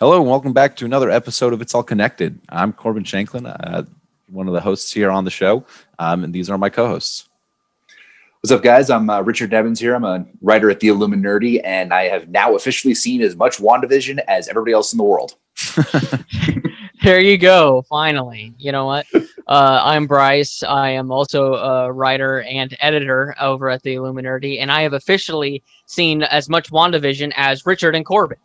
Hello and welcome back to another episode of It's All Connected. I'm Corbin Shanklin, one of the hosts here on the show, and these are my co-hosts. What's up, guys? I'm Richard Nebens here. I'm a writer at the Illuminerdi, and I have now officially seen as much WandaVision as everybody else in the world. There you go. Finally. You know what? I'm Bryce. I am also a writer and editor over at the Illuminerdi, and I have officially seen as much WandaVision as Richard and Corbin.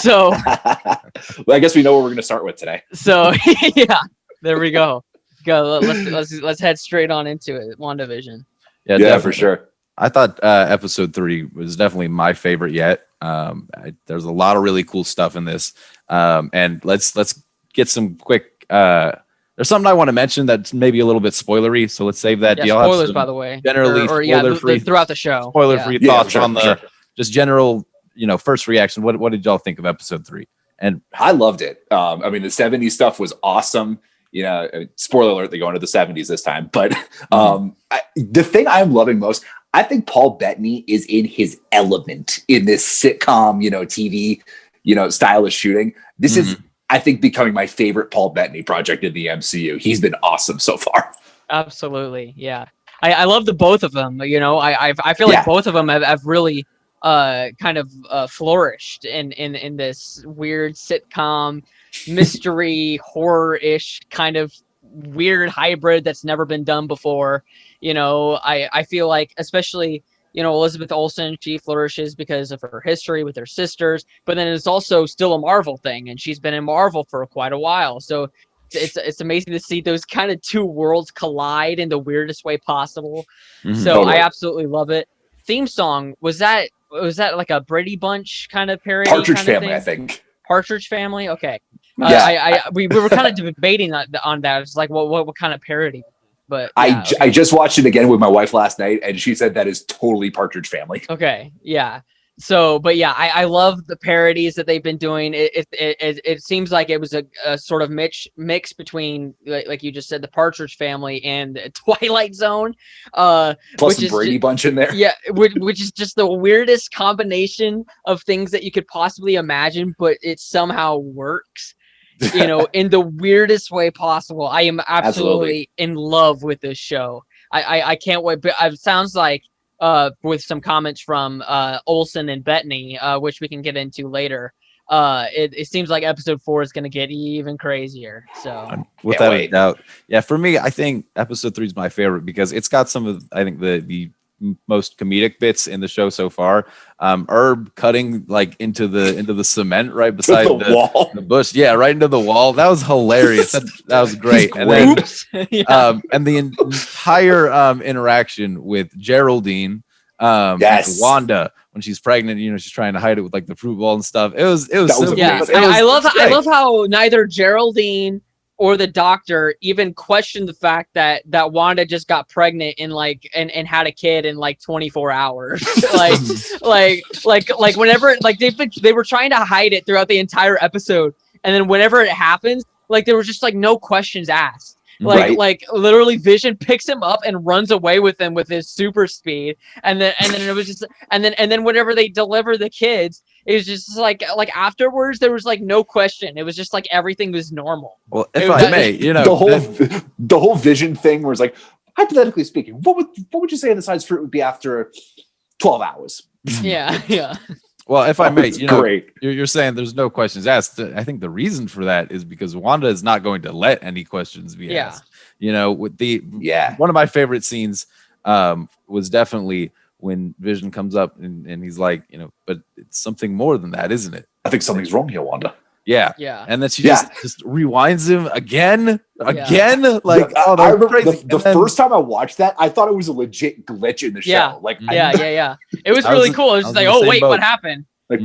So well, I guess we know what we're going to start with today. So yeah, there we go. Let's head straight on into it. WandaVision. Yeah, for sure. I thought episode 3 was definitely my favorite yet. There's a lot of really cool stuff in this, and let's get some quick. There's something I want to mention that's maybe a little bit spoilery, so let's save that. Yeah, spoilers, by the way. Generally, spoiler-free throughout the show. Spoiler-free thoughts sure, on the just general, first reaction. What did y'all think of episode 3? And I loved it. I mean, the 70s stuff was awesome. Spoiler alert, they go into the 70s this time. But the thing I'm loving most, I think Paul Bettany is in his element in this sitcom, TV, style of shooting. This is, I think, becoming my favorite Paul Bettany project in the MCU. He's been awesome so far. Absolutely, yeah. I love the both of them. I feel like both of them have really kind of flourished in this weird sitcom mystery horror-ish kind of weird hybrid that's never been done before. I feel like, especially Elizabeth Olsen, she flourishes because of her history with her sisters, but then it's also still a Marvel thing, and she's been in Marvel for quite a while. So it's amazing to see those kind of two worlds collide in the weirdest way possible. So totally. I absolutely love it. Theme song, was that like a Brady Bunch kind of parody? Partridge kind of Family, thing? I think. Partridge Family? Okay. Yeah. We were kind of debating on that. It's like, what kind of parody? But yeah, I just watched it again with my wife last night, and she said that is totally Partridge Family. Okay, yeah. So, but yeah, I love the parodies that they've been doing. It seems like it was a sort of mix between, like you just said, the Partridge Family and Twilight Zone. Plus some Brady Bunch in there. Yeah, which is just the weirdest combination of things that you could possibly imagine, but it somehow works. In the weirdest way possible. I am absolutely in love with this show. I can't wait. But it sounds like with some comments from Olsen and Bettany, which we can get into later. It seems like episode 4 is going to get even crazier. So without a doubt, yeah. For me, I think episode 3 is my favorite because it's got some of the most comedic bits in the show so far. Herb cutting like into the cement right beside the wall, the bush. Yeah, right into the wall. That was hilarious. That was great. And then, and the entire interaction with Geraldine, and Wanda when she's pregnant. She's trying to hide it with like the fruit bowl and stuff. It was I love how neither Geraldine or the doctor even questioned the fact that Wanda just got pregnant and had a kid in like 24 hours. like whenever they were trying to hide it throughout the entire episode, and then whenever it happens, like there was just like no questions asked. Like literally Vision picks him up and runs away with him with his super speed, and then it was just and then whenever they deliver the kids, it was just like afterwards there was like no question. It was just like everything was normal. Well, if I may, the whole Vision thing was like, hypothetically speaking, what would you say the size fruit would be after 12 hours? Yeah. Well, if I may, great. You're saying there's no questions asked. I think the reason for that is because Wanda is not going to let any questions be asked. With one of my favorite scenes was definitely when Vision comes up and he's like, but it's something more than that, isn't it? I think something's wrong here, Wanda. Yeah. And then she just rewinds him again. Like, I remember the first time I watched that, I thought it was a legit glitch in the show. It was really cool. It was just like, oh wait, what happened? Like,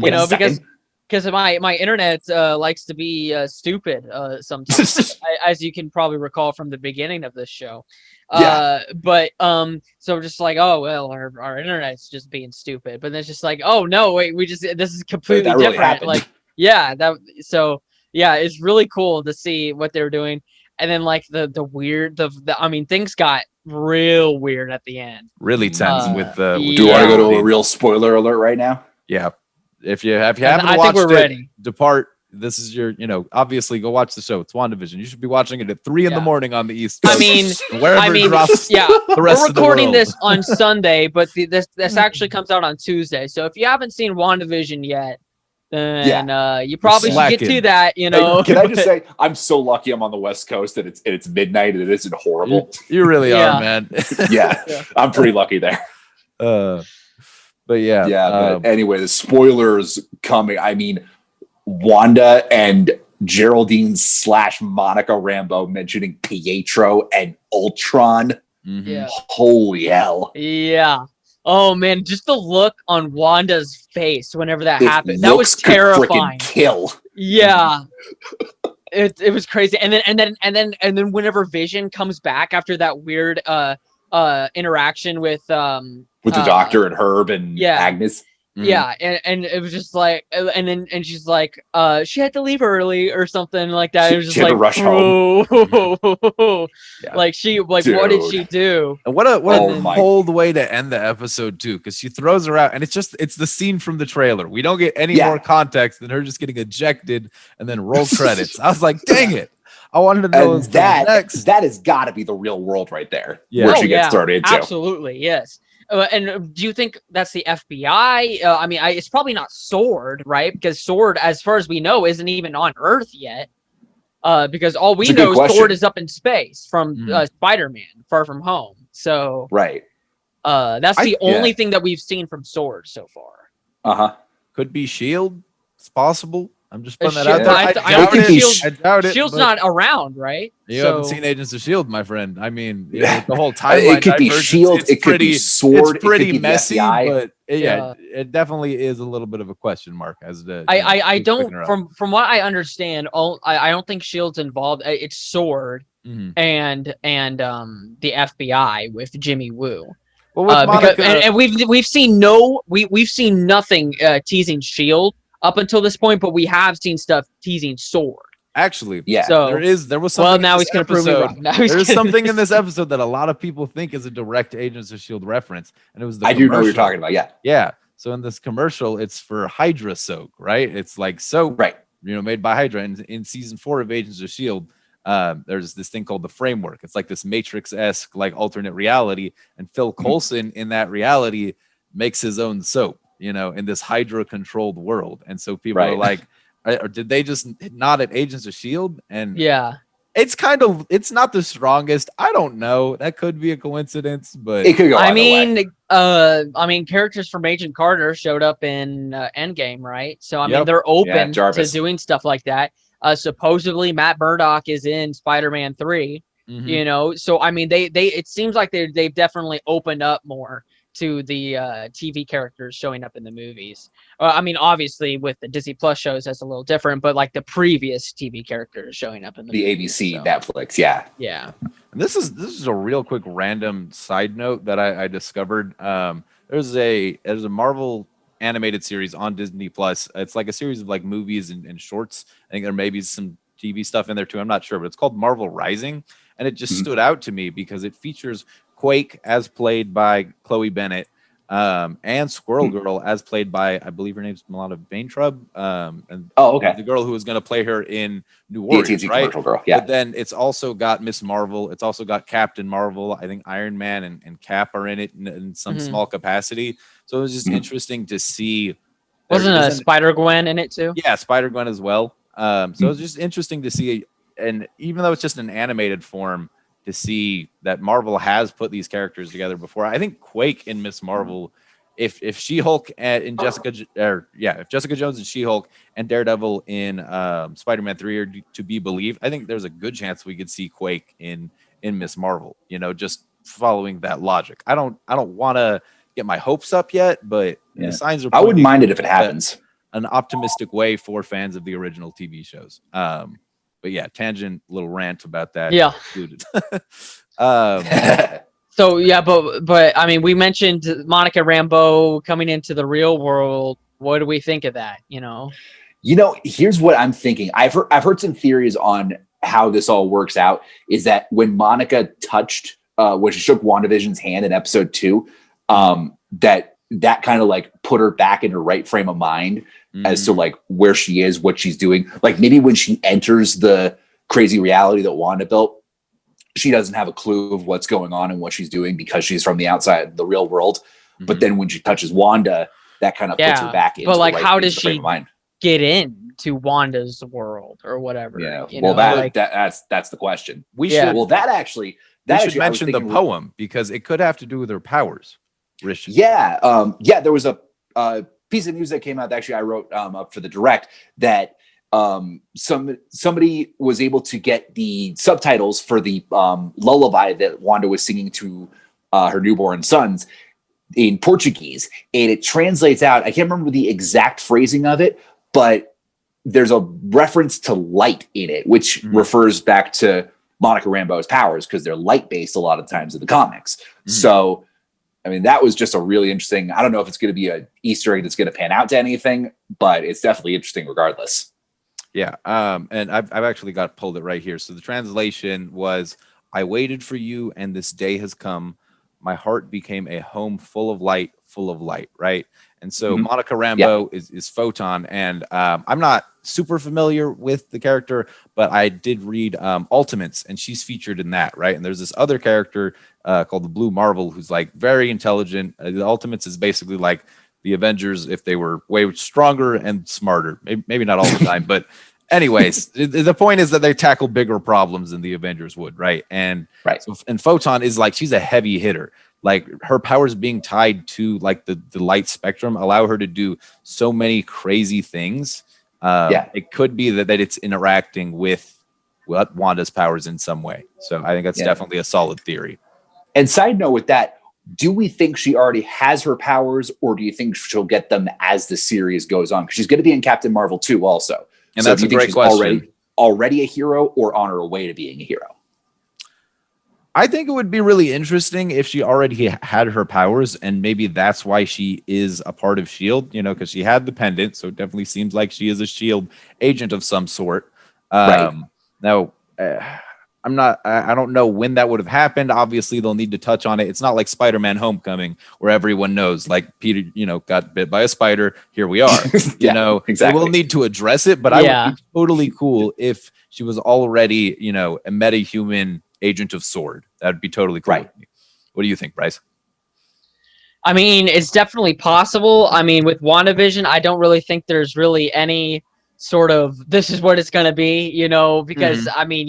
because my internet likes to be stupid sometimes, as you can probably recall from the beginning of this show. But so just like, oh well, our internet's just being stupid. But then it's just like, oh no, wait, this is completely different. Really It's really cool to see what they were doing. And then like the weird, things got real weird at the end. Really tense with the. Do you want to go to a real spoiler alert right now? Yeah. if you haven't I watched think we're ready. depart. This is your, obviously go watch the show. It's WandaVision. You should be watching it at 3 in the morning on the East Coast. Wherever it drops. Yeah, the rest we're of the recording world. this on Sunday, but this actually comes out on Tuesday. So if you haven't seen WandaVision yet, then you probably should get to that. Can I just say, I'm so lucky I'm on the West Coast and it's midnight and it isn't horrible. You really are, man. Yeah, I'm pretty lucky there. But yeah. But anyway, the spoilers coming. I mean, Wanda and Geraldine / Monica Rambeau mentioning Pietro and Ultron. Yeah. Holy hell. Yeah. Oh man, just the look on Wanda's face whenever that happened. That was terrifying. Kill. Yeah. It was crazy. And then whenever Vision comes back after that weird interaction with the doctor and Herb and Agnes. Mm-hmm. Yeah, and it was just like, and she's like, she had to leave early or something like that. It was just she had like, to rush home. Like what did she do? And what a cold way to end the episode too, because she throws her out, and it's the scene from the trailer. We don't get any more context than her just getting ejected and then roll credits. I was like, dang it. I wanted to know that has got to be the real world right there. Yeah. Where she gets started into. Absolutely, yes. And do you think that's the FBI? It's probably not SWORD, right? Because SWORD, as far as we know, isn't even on Earth yet. Because all we know is SWORD is up in space from Spider-Man, Far From Home. So right, that's the only thing that we've seen from SWORD so far. Could be SHIELD. It's possible. I'm just putting that out there. I doubt it. SHIELD's not around, right? You haven't seen Agents of SHIELD, my friend. I mean, the whole timeline. It could be SHIELD. It could be SWORD. It's pretty it could be messy, but it definitely is a little bit of a question mark as to. I don't from what I understand. I don't think SHIELD's involved. It's SWORD and the FBI with Jimmy Woo. Well, with Monica, and we've seen we've seen nothing teasing SHIELD up until this point, but we have seen stuff teasing SWORD. Actually, So there was something. Well, now he's going to prove me wrong. There's something in this episode that a lot of people think is a direct Agents of S.H.I.E.L.D. reference, and it was the. I do know what you're talking about. Yeah. Yeah. So in this commercial, it's for Hydra soap, right? It's like soap, right? Made by Hydra. And in season 4 of Agents of S.H.I.E.L.D., there's this thing called the Framework. It's like this Matrix-esque, like alternate reality, and Phil Coulson in that reality makes his own soap. In this Hydra-controlled world. And so people are like, did they just nod at Agents of S.H.I.E.L.D.? And it's not the strongest. I don't know. That could be a coincidence, but it could go either way. Characters from Agent Carter showed up in Endgame, right? So, they're open to doing stuff like that. Supposedly, Matt Murdock is in Spider-Man 3, So, it seems like they've definitely opened up more to the TV characters showing up in the movies. Obviously with the Disney Plus shows, that's a little different, but like the previous TV characters showing up in the movies, ABC, Netflix, yeah. And this is a real quick random side note that I discovered. There's a Marvel animated series on Disney Plus. It's like a series of like movies and shorts. I think there may be some TV stuff in there too. I'm not sure, but it's called Marvel Rising, and it just stood out to me because it features Quake as played by Chloe Bennett, and Squirrel Girl as played by, I believe her name's Milana Vaintrub, and the girl who was going to play her in New Warriors, right? Girl, yeah. But then it's also got Miss Marvel, it's also got Captain Marvel. I think Iron Man and Cap are in it in some small capacity. So it was just interesting to see. Wasn't Spider-Gwen in it too? Yeah, Spider-Gwen as well. So it was just interesting to see, and even though it's just an animated form, to see that Marvel has put these characters together before. I think Quake in Miss Marvel, if She-Hulk if Jessica Jones and She-Hulk and Daredevil in Spider-Man 3 are to be believed, I think there's a good chance we could see Quake in Miss Marvel, just following that logic. I don't want to get my hopes up yet, but the signs are I wouldn't mind it if it happens. An optimistic way for fans of the original TV shows. But yeah, tangent little rant about that. Yeah. So yeah, but we mentioned Monica Rambeau coming into the real world. What do we think of that? Here's what I'm thinking. I've heard some theories on how this all works out. Is that when Monica touched, when she shook WandaVision's hand in episode 2, that that kind of like put her back in her right frame of mind as to like where she is, what she's doing. Like maybe when she enters the crazy reality that Wanda built, she doesn't have a clue of what's going on and what she's doing because she's from the outside, the real world. But then when she touches Wanda, that kind of puts her back into but like, the right how does frame she of mind. get into Wanda's world or whatever? Yeah, well, that's the question. We should. Well, that should mention the poem because it could have to do with her powers. Richard. Yeah, there was a piece of news that came out that actually I wrote up for the direct that somebody was able to get the subtitles for the lullaby that Wanda was singing to her newborn sons in Portuguese, and it translates out. I can't remember the exact phrasing of it, but there's a reference to light in it, which refers back to Monica Rambeau's powers because they're light based a lot of times in the comics. So, I mean, that was just a really interesting. I don't know if it's going to be an Easter egg that's going to pan out to anything, but it's definitely interesting regardless. Yeah, and I've actually got pulled it right here. So the translation was, "I waited for you, and this day has come. My heart became a home full of light, right?" And so Monica Rambeau is Photon, and I'm not super familiar with the character, but I did read Ultimates, and she's featured in that, right? And there's this other character called the Blue Marvel who's like very intelligent. The Ultimates is basically like the Avengers if they were way stronger and smarter. Maybe not all the time, but anyways, the point is that they tackle bigger problems than the Avengers would, right? And so, and Photon is like, she's a heavy hitter. Like her powers being tied to like the light spectrum allow her to do so many crazy things. It could be that it's interacting with Wanda's powers in some way. So I think that's definitely a solid theory. And side note with that, do we think she already has her powers, or do you think she'll get them as the series goes on? Because she's going to be in Captain Marvel 2 also. And so that's a great question. Already a hero or on her way to being a hero? I think it would be really interesting if she already had her powers, and maybe that's why she is a part of S.H.I.E.L.D., because she had the pendant, so it definitely seems like she is a S.H.I.E.L.D. agent of some sort. Now, I don't know when that would have happened. Obviously, they'll need to touch on it. It's not like Spider-Man Homecoming, where everyone knows, like Peter, got bit by a spider. Here we are. Exactly. They will need to address it, but I would be totally cool if she was already, a metahuman agent of S.W.O.R.D. That would be totally cool. Right. What do you think, Bryce? I mean, it's definitely possible. I mean, with WandaVision, I don't really think there's really any sort of this is what it's going to be, because I mean,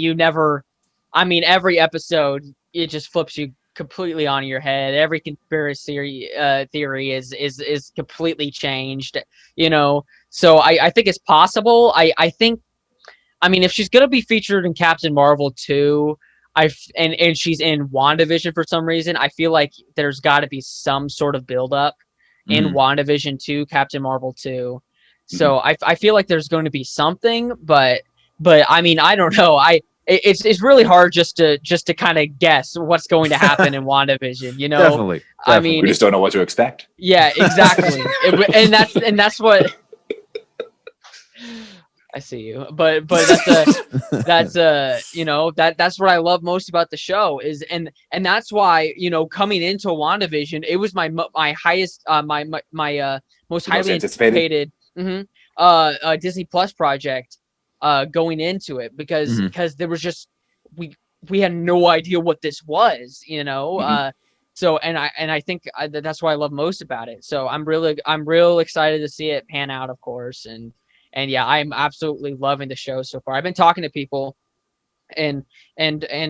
every episode, it just flips you completely on your head. Every conspiracy theory is completely changed, So I think it's possible. I think, if she's going to be featured in Captain Marvel 2, and she's in WandaVision for some reason, I feel like there's got to be some sort of buildup in WandaVision 2, Captain Marvel 2. So I feel like there's going to be something, but I mean, I don't know. It's really hard just to kind of guess what's going to happen in WandaVision, Definitely. I mean, we just don't know what to expect. Yeah, exactly. and that's what I see you, but that's what I love most about the show is, and that's why, coming into WandaVision, it was my highest, my most highly anticipated Disney Plus project going into it, because there was just we had no idea what this was, so and I think that's what I love most about it. So I'm real excited to see it pan out, of course, and yeah, I'm absolutely loving the show so far. I've been talking to people, and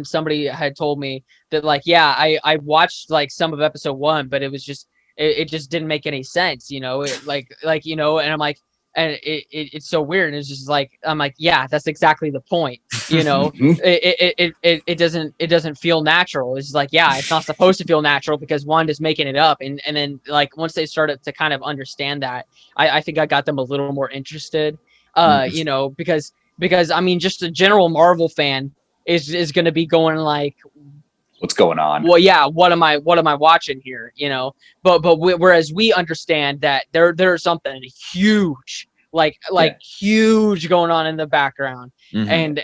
somebody had told me that, like, yeah, I watched like some of episode 1, but it was just it just didn't make any sense, and I'm like, and it's so weird, and it's just like, I'm like, yeah, that's exactly the point, it doesn't feel natural. It's like, yeah, it's not supposed to feel natural because Wanda's making it up, and then like once they started to kind of understand that, I think I got them a little more interested, because I mean, just a general Marvel fan is going to be going like, what's going on? Well, yeah, what am I watching here? But whereas we understand that there's something huge, huge going on in the background, and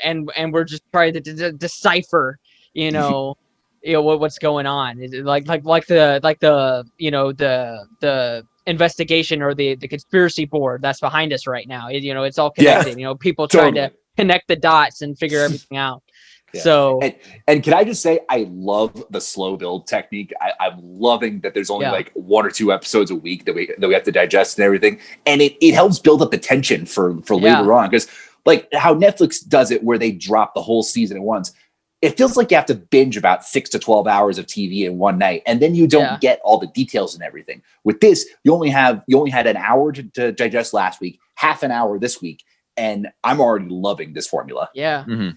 we're just trying to decipher, what's going on. Is it like the the investigation or the conspiracy board that's behind us right now. It's all connected. People trying to connect the dots and figure everything out. Yeah. So and can I just say, I love the slow build technique. I'm loving that there's only like 1 or 2 episodes a week that we have to digest and everything, and it helps build up the tension for later on, because like how Netflix does it, where they drop the whole season at once. It feels like you have to binge about 6 to 12 hours of TV in one night, and then you don't get all the details and everything. With this, you only had an hour to digest last week, half an hour this week, and I'm already loving this formula. Yeah. Mm-hmm.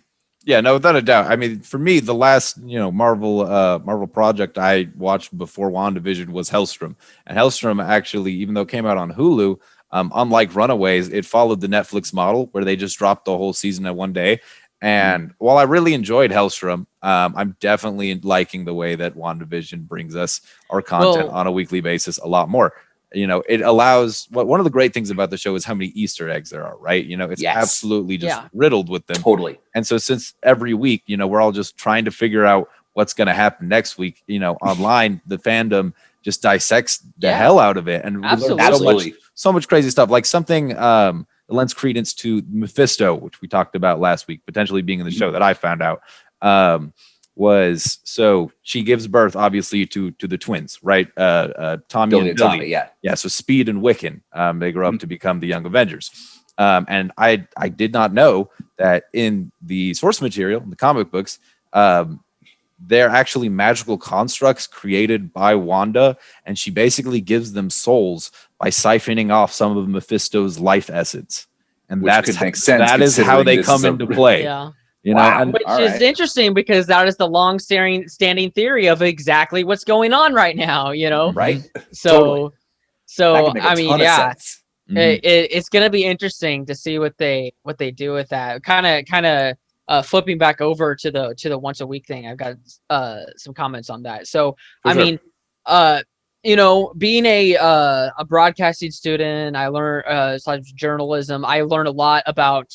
Yeah, no, without a doubt. I mean, for me, the last Marvel project I watched before WandaVision was Hellstrom, and Hellstrom actually, even though it came out on Hulu, unlike Runaways, it followed the Netflix model where they just dropped the whole season in one day. And while I really enjoyed Hellstrom, I'm definitely liking the way that WandaVision brings us our content on a weekly basis a lot more. It allows, one of the great things about the show is how many Easter eggs there are, right? It's absolutely just riddled with them. Totally. And so since every week, we're all just trying to figure out what's going to happen next week, online, the fandom just dissects the hell out of it. And we learn so much crazy stuff, like something that lends credence to Mephisto, which we talked about last week, potentially being in the show, that I found out. Was so she gives birth obviously to the twins, right? Tommy and Billy. Yeah. So Speed and Wiccan, they grow up to become the Young Avengers. And I did not know that in the source material, in the comic books, they're actually magical constructs created by Wanda, and she basically gives them souls by siphoning off some of Mephisto's life essence. And that is how they come into play. Yeah. Which is interesting, because that is the long-standing theory of exactly what's going on right now. Right? So I mean, it's gonna be interesting to see what they do with that. Kind of flipping back over to the once a week thing. I've got some comments on that. So mean, being a broadcasting student, I learned journalism. I learned a lot about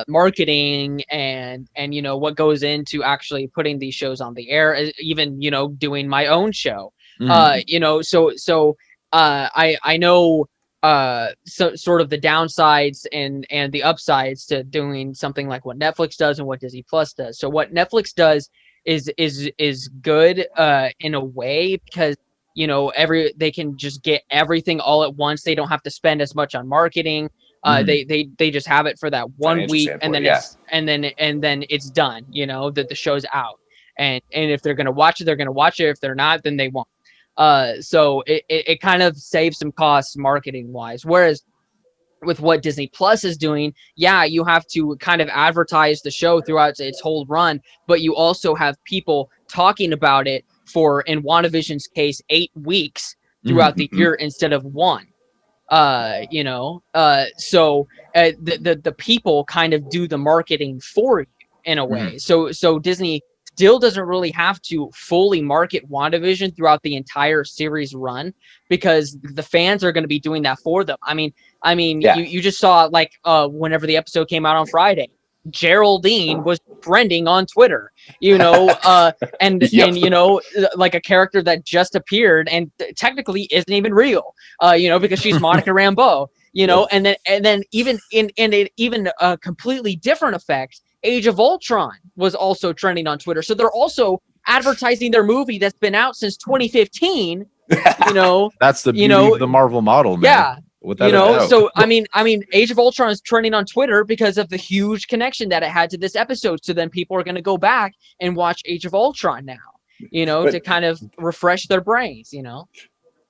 marketing and what goes into actually putting these shows on the air, even doing my own show. I know so sort of the downsides and the upsides to doing something like what Netflix does and what Disney Plus does. So what Netflix does is good in a way, because they can just get everything all at once. They don't have to spend as much on marketing. They just have it for that one week, and then it's done. That the show's out, and if they're gonna watch it, they're gonna watch it. If they're not, then they won't. So it kind of saves some costs marketing wise. Whereas with what Disney Plus is doing, you have to kind of advertise the show throughout its whole run, but you also have people talking about it for, in WandaVision's case, 8 weeks throughout the year instead of 1. So the people kind of do the marketing for you in a way. So Disney still doesn't really have to fully market WandaVision throughout the entire series run, because the fans are going to be doing that for them. I mean, you just saw, like, whenever the episode came out on Friday, Geraldine was trending on Twitter, and like a character that just appeared and technically isn't even real, because she's Monica Rambeau, and then even in a completely different effect, Age of Ultron was also trending on Twitter. So they're also advertising their movie that's been out since 2015. That's the beauty of the Marvel model, man. Yeah. So I mean, Age of Ultron is trending on Twitter because of the huge connection that it had to this episode. So then people are going to go back and watch Age of Ultron now, to kind of refresh their brains.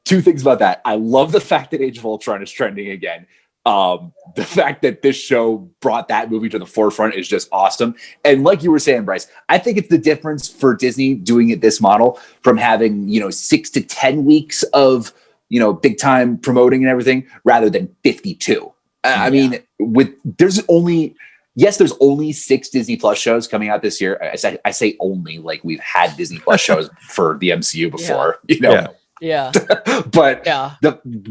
2 things about that. I love the fact that Age of Ultron is trending again. The fact that this show brought that movie to the forefront is just awesome. And like you were saying, Bryce, I think it's the difference for Disney doing it this model from having 6 to 10 weeks of big time promoting and everything, rather than 52. I mean, there's only 6 Disney Plus shows coming out this year. I say only, like we've had Disney Plus shows for the MCU before, But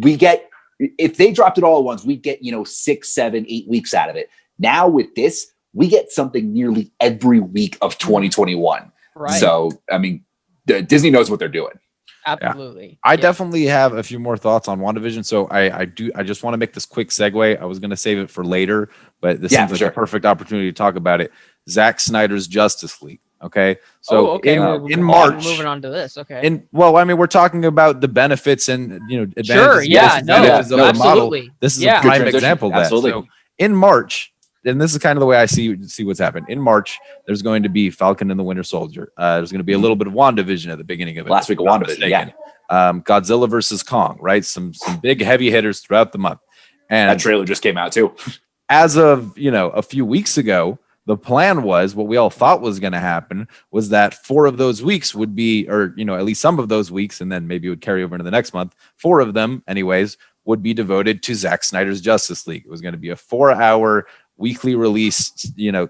we get, if they dropped it all at once, we'd get 6, 7, 8 weeks out of it. Now with this, we get something nearly every week of 2021. Right. So, I mean, Disney knows what they're doing. Absolutely. I definitely have a few more thoughts on WandaVision. So I just want to make this quick segue. I was going to save it for later, but this seems like a perfect opportunity to talk about it. Zack Snyder's Justice League. Okay. So in March, moving on to this. Okay. We're talking about the benefits and, advantages. Sure. Yeah. No, absolutely. Model. This is a prime example of that. So in March, and this is kind of the way I see what's happened. In March, there's going to be Falcon and the Winter Soldier. There's going to be a little bit of WandaVision at the beginning of it. Last week of WandaVision, yeah. Godzilla versus Kong, right? Some big heavy hitters throughout the month. And that trailer just came out too. As of, a few weeks ago, the plan was, what we all thought was going to happen was that 4 of those weeks would be, or, at least some of those weeks, and then maybe it would carry over into the next month. 4 of them, anyways, would be devoted to Zack Snyder's Justice League. It was going to be a 4-hour weekly release,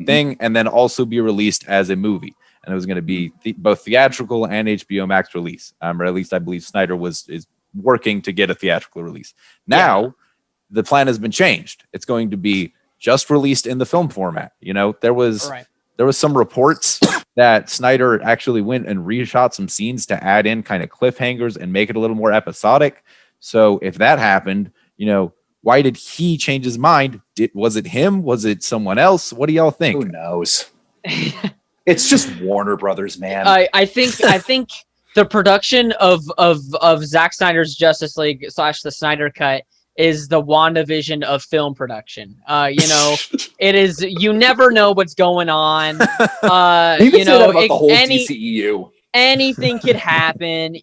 thing, and then also be released as a movie. And it was going to be both theatrical and HBO Max release. Or at least I believe Snyder is working to get a theatrical release. Now, the plan has been changed. It's going to be just released in the film format. There was some reports that Snyder actually went and reshot some scenes to add in kind of cliffhangers and make it a little more episodic. So if that happened, why did he change his mind? Was it him? Was it someone else? What do y'all think? Who knows? It's just Warner Brothers, man. I think the production of Zack Snyder's Justice League / the Snyder Cut is the WandaVision of film production. It is. You never know what's going on. You can say that about the whole DCEU. Anything could happen.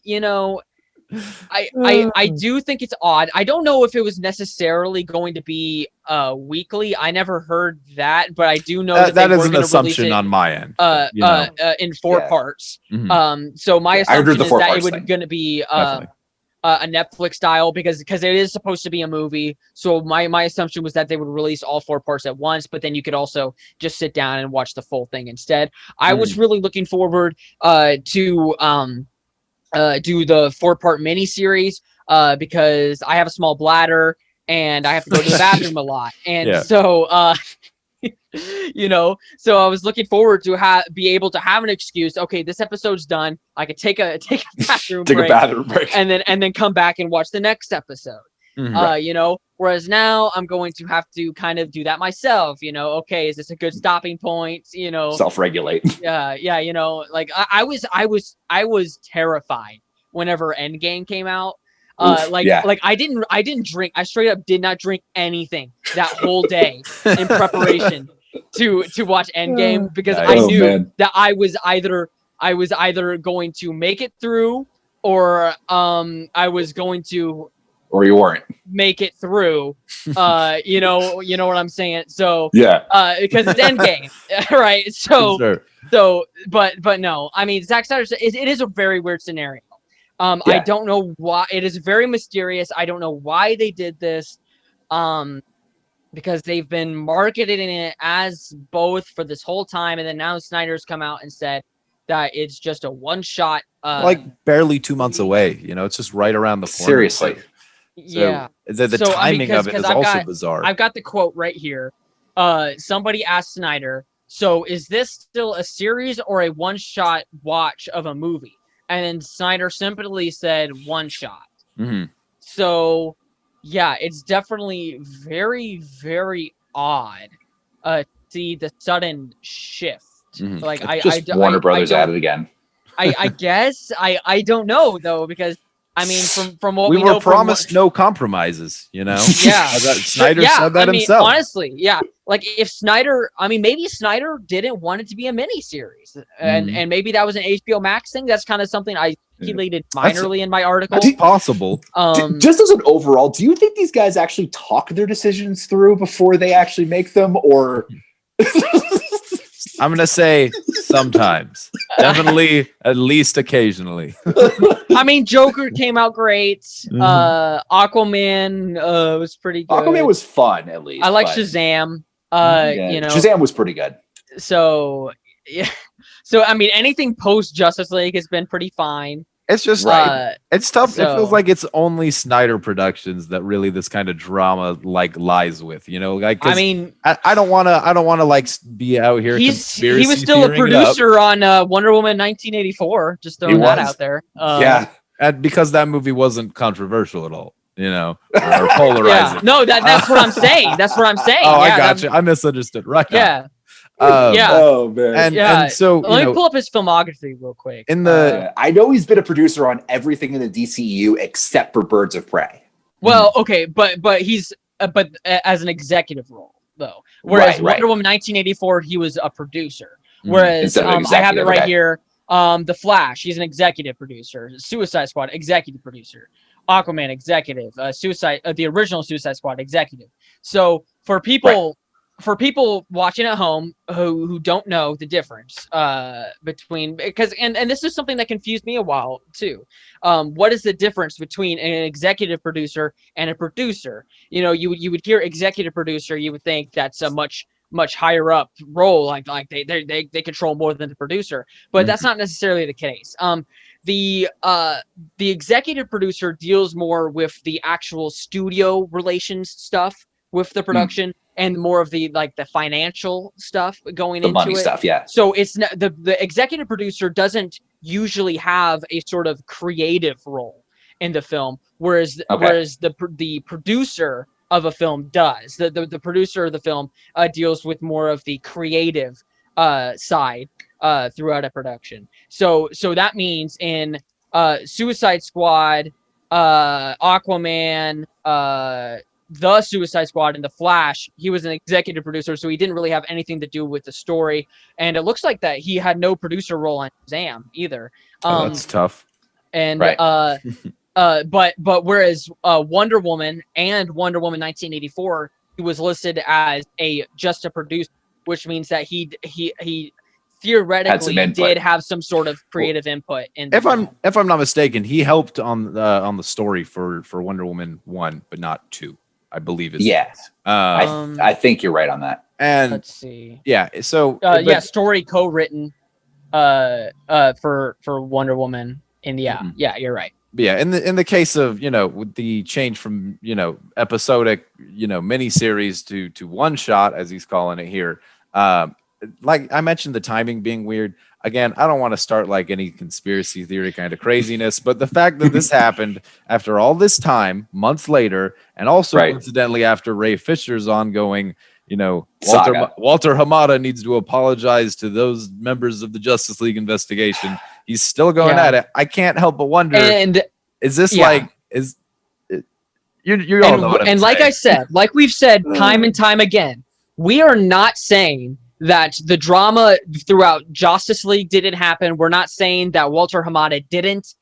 I do think it's odd. I don't know if it was necessarily going to be weekly. I never heard that, but I do know that is an assumption on my end. In 4 parts. Mm-hmm. So my assumption is that it was going to be a Netflix style because it is supposed to be a movie. So my assumption was that they would release all 4 parts at once, but then you could also just sit down and watch the full thing instead. I was really looking forward to do the 4-part miniseries because I have a small bladder and I have to go to the bathroom a lot. And so, so I was looking forward to be able to have an excuse. Okay, this episode's done. I could take a bathroom break, and then come back and watch the next episode. Mm-hmm. Whereas now I'm going to have to kind of do that myself. Okay, is this a good stopping point? Self-regulate. Yeah. Like I was terrified whenever Endgame came out. Like I didn't drink. I straight up did not drink anything that whole day in preparation to watch Endgame because I knew that I was either going to make it through or I was going to. Or you weren't. Make it through, you know what I'm saying. So because it's Endgame, right? So, but no, I mean, Zack Snyder. It is a very weird scenario. I don't know why. It is very mysterious. I don't know why they did this, because they've been marketing it as both for this whole time, and then now Snyder's come out and said that it's just a one-shot. Like barely 2 months away. It's just right around the corner. Seriously. So the timing of it is also bizarre. I've got the quote right here. Somebody asked Snyder, so is this still a series or a one-shot watch of a movie? And then Snyder simply said one shot. Mm-hmm. So, yeah, it's definitely very, very odd to see the sudden shift. Mm-hmm. Like Warner Brothers at it again. I guess I don't know though, because I mean, from what we were promised no compromises, Yeah, Snyder said that himself. Honestly, yeah. Like if Snyder, maybe Snyder didn't want it to be a mini series, and maybe that was an HBO Max thing. That's kind of something I speculated minorly in my article. It's possible. Just as an overall, do you think these guys actually talk their decisions through before they actually make them, or? I'm going to say sometimes. Definitely, at least occasionally. Joker came out great. Aquaman was pretty good. Aquaman was fun, at least. I like Shazam. Shazam was pretty good. So, yeah. So, anything post Justice League has been pretty fine. It's just it's tough. It feels like it's only Snyder Productions that really this kind of drama like lies with, you know. Like, I mean, I don't want to like be out here. He was still a producer on Wonder Woman 1984. Just throwing that out there. And because that movie wasn't controversial at all, you know, or polarizing. No, that's what I'm saying. That's what I'm saying. Oh, I got you. I misunderstood. Right. Yeah. Oh man. And so let me pull up his filmography real quick. I know he's been a producer on everything in the DCU except for Birds of Prey. Well, okay, but he's as an executive role though. Whereas Wonder Woman 1984, he was a producer. Whereas I have it right here. The Flash, he's an executive producer. Suicide Squad, executive producer. Aquaman, executive. The original Suicide Squad, executive. So for people watching at home who don't know the difference between, because and this is something that confused me a while too. What is the difference between an executive producer and a producer? You know, you would hear executive producer, you would think that's a much higher up role, like they control more than the producer, but that's not necessarily the case. The executive producer deals more with the actual studio relations stuff with the production and more of the financial stuff going into money it. Stuff, yeah. So it's not, the executive producer doesn't usually have a sort of creative role in the film, whereas the producer of a film does. The producer of the film deals with more of the creative side throughout a production. So that means in Suicide Squad, Aquaman, the Suicide Squad, and the Flash, he was an executive producer, so he didn't really have anything to do with the story. And it looks like that he had no producer role on Shazam either. That's tough. And but whereas Wonder Woman and Wonder Woman 1984, he was listed as just a producer, which means that he theoretically did have some sort of creative input in the film. If I'm not mistaken, he helped on the story for Wonder Woman 1, but not 2, I believe. I think you're right on that. And let's see. Yeah, so story co-written for Wonder Woman, and you're right. Yeah, in the case of, you know, with the change from, you know, episodic, you know, miniseries to one shot, as he's calling it here, like I mentioned, the timing being weird. Again, I don't want to start like any conspiracy theory kind of craziness, but the fact that this happened after all this time, months later, and also incidentally after Ray Fisher's ongoing, you know, Walter Hamada needs to apologize to those members of the Justice League investigation. He's still going at it. I can't help but wonder, is this you all know what I'm saying. Like I said, like we've said time and time again, we are not saying that the drama throughout Justice League didn't happen. We're not saying that Walter Hamada didn't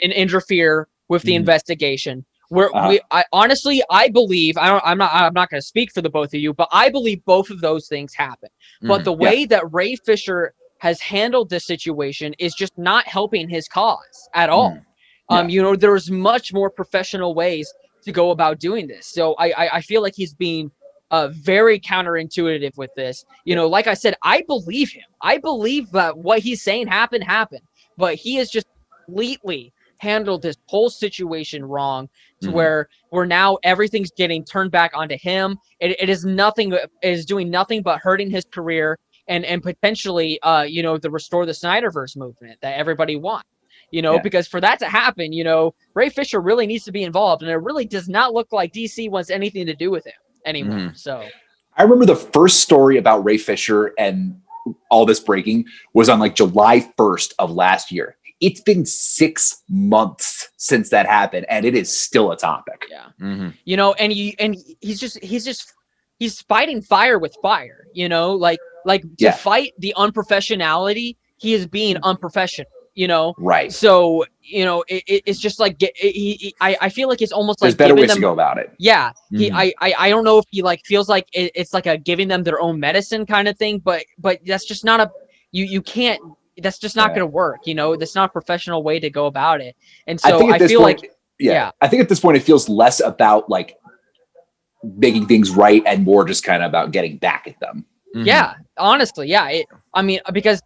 interfere with the investigation. I honestly believe, I'm not going to speak for the both of you, but I believe both of those things happened. But the way that Ray Fisher has handled this situation is just not helping his cause at all. You know, there's much more professional ways to go about doing this. So I feel like he's being very counterintuitive with this. You know, like I said, I believe him. I believe that what he's saying happened, but he has just completely handled this whole situation wrong to where now everything's getting turned back onto him. It is doing nothing but hurting his career and potentially, you know, the Restore the Snyderverse movement that everybody wants. You know, because for that to happen, you know, Ray Fisher really needs to be involved, and it really does not look like DC wants anything to do with him anymore. So I remember the first story about Ray Fisher and all this breaking was on like July 1st of last year. It's been 6 months since that happened, and it is still a topic. Yeah. You know, and he's fighting fire with fire, you know, like to fight the unprofessionality, he is being unprofessional. You know, right? So you know, it's just like I feel like it's almost there's like better ways to go about it. Yeah, I don't know if he like feels like it's like a giving them their own medicine kind of thing, but that's just not you can't. That's just not going to work. You know, that's not a professional way to go about it. And so I feel like I think at this point it feels less about like making things right and more just kind of about getting back at them. Yeah, honestly, yeah. I mean, because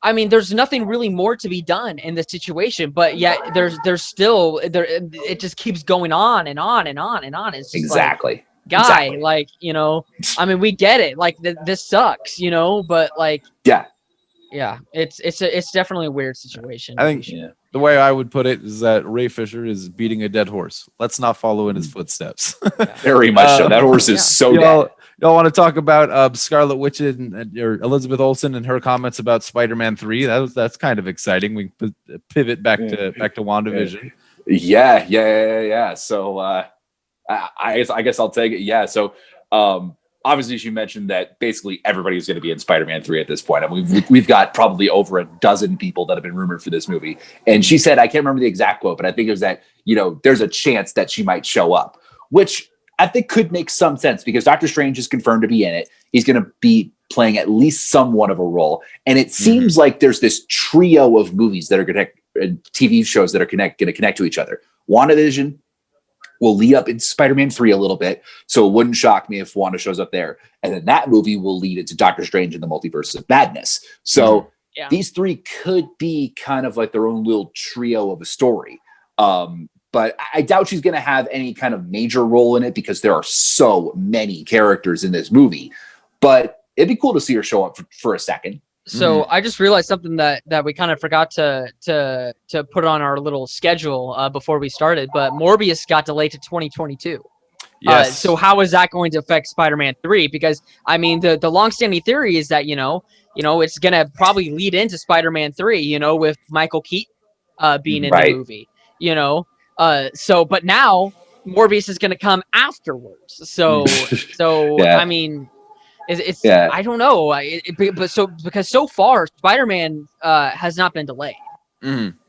I mean, there's nothing really more to be done in this situation, but yet there's still there. It just keeps going on and on and on and on. It's just Exactly. Guy, like, you know, I mean, we get it. Like, this sucks, you know, but like, yeah, it's definitely a weird situation. I think the way I would put it is that Ray Fisher is beating a dead horse. Let's not follow in his footsteps. Very much so. That horse is so dead. Y'all want to talk about Scarlet Witch and or Elizabeth Olsen and her comments about Spider-Man 3? That's kind of exciting. We pivot back to WandaVision. Yeah. So I guess I'll take it. Yeah. So obviously she mentioned that basically everybody's going to be in Spider-Man 3 at this point. I mean, we've got probably over a dozen people that have been rumored for this movie. And she said, I can't remember the exact quote, but I think it was that, you know, there's a chance that she might show up, which I think could make some sense because Doctor Strange is confirmed to be in it. He's going to be playing at least somewhat of a role. And it seems like there's this trio of movies that are going to, TV shows that are going to connect to each other. WandaVision will lead up into Spider-Man 3 a little bit. So it wouldn't shock me if Wanda shows up there. And then that movie will lead into Doctor Strange and the Multiverse of Madness. So these three could be kind of like their own little trio of a story. But I doubt she's going to have any kind of major role in it because there are so many characters in this movie. But it'd be cool to see her show up for a second. So I just realized something that we kind of forgot to put on our little schedule before we started. But Morbius got delayed to 2022. Yes. So how is that going to affect Spider-Man 3? Because I mean, the longstanding theory is that you know it's going to probably lead into Spider-Man 3. You know, with Michael Keaton being in the movie. You know. But now Morbius is going to come afterwards. So I mean, it's I don't know. Because so far Spider-Man has not been delayed.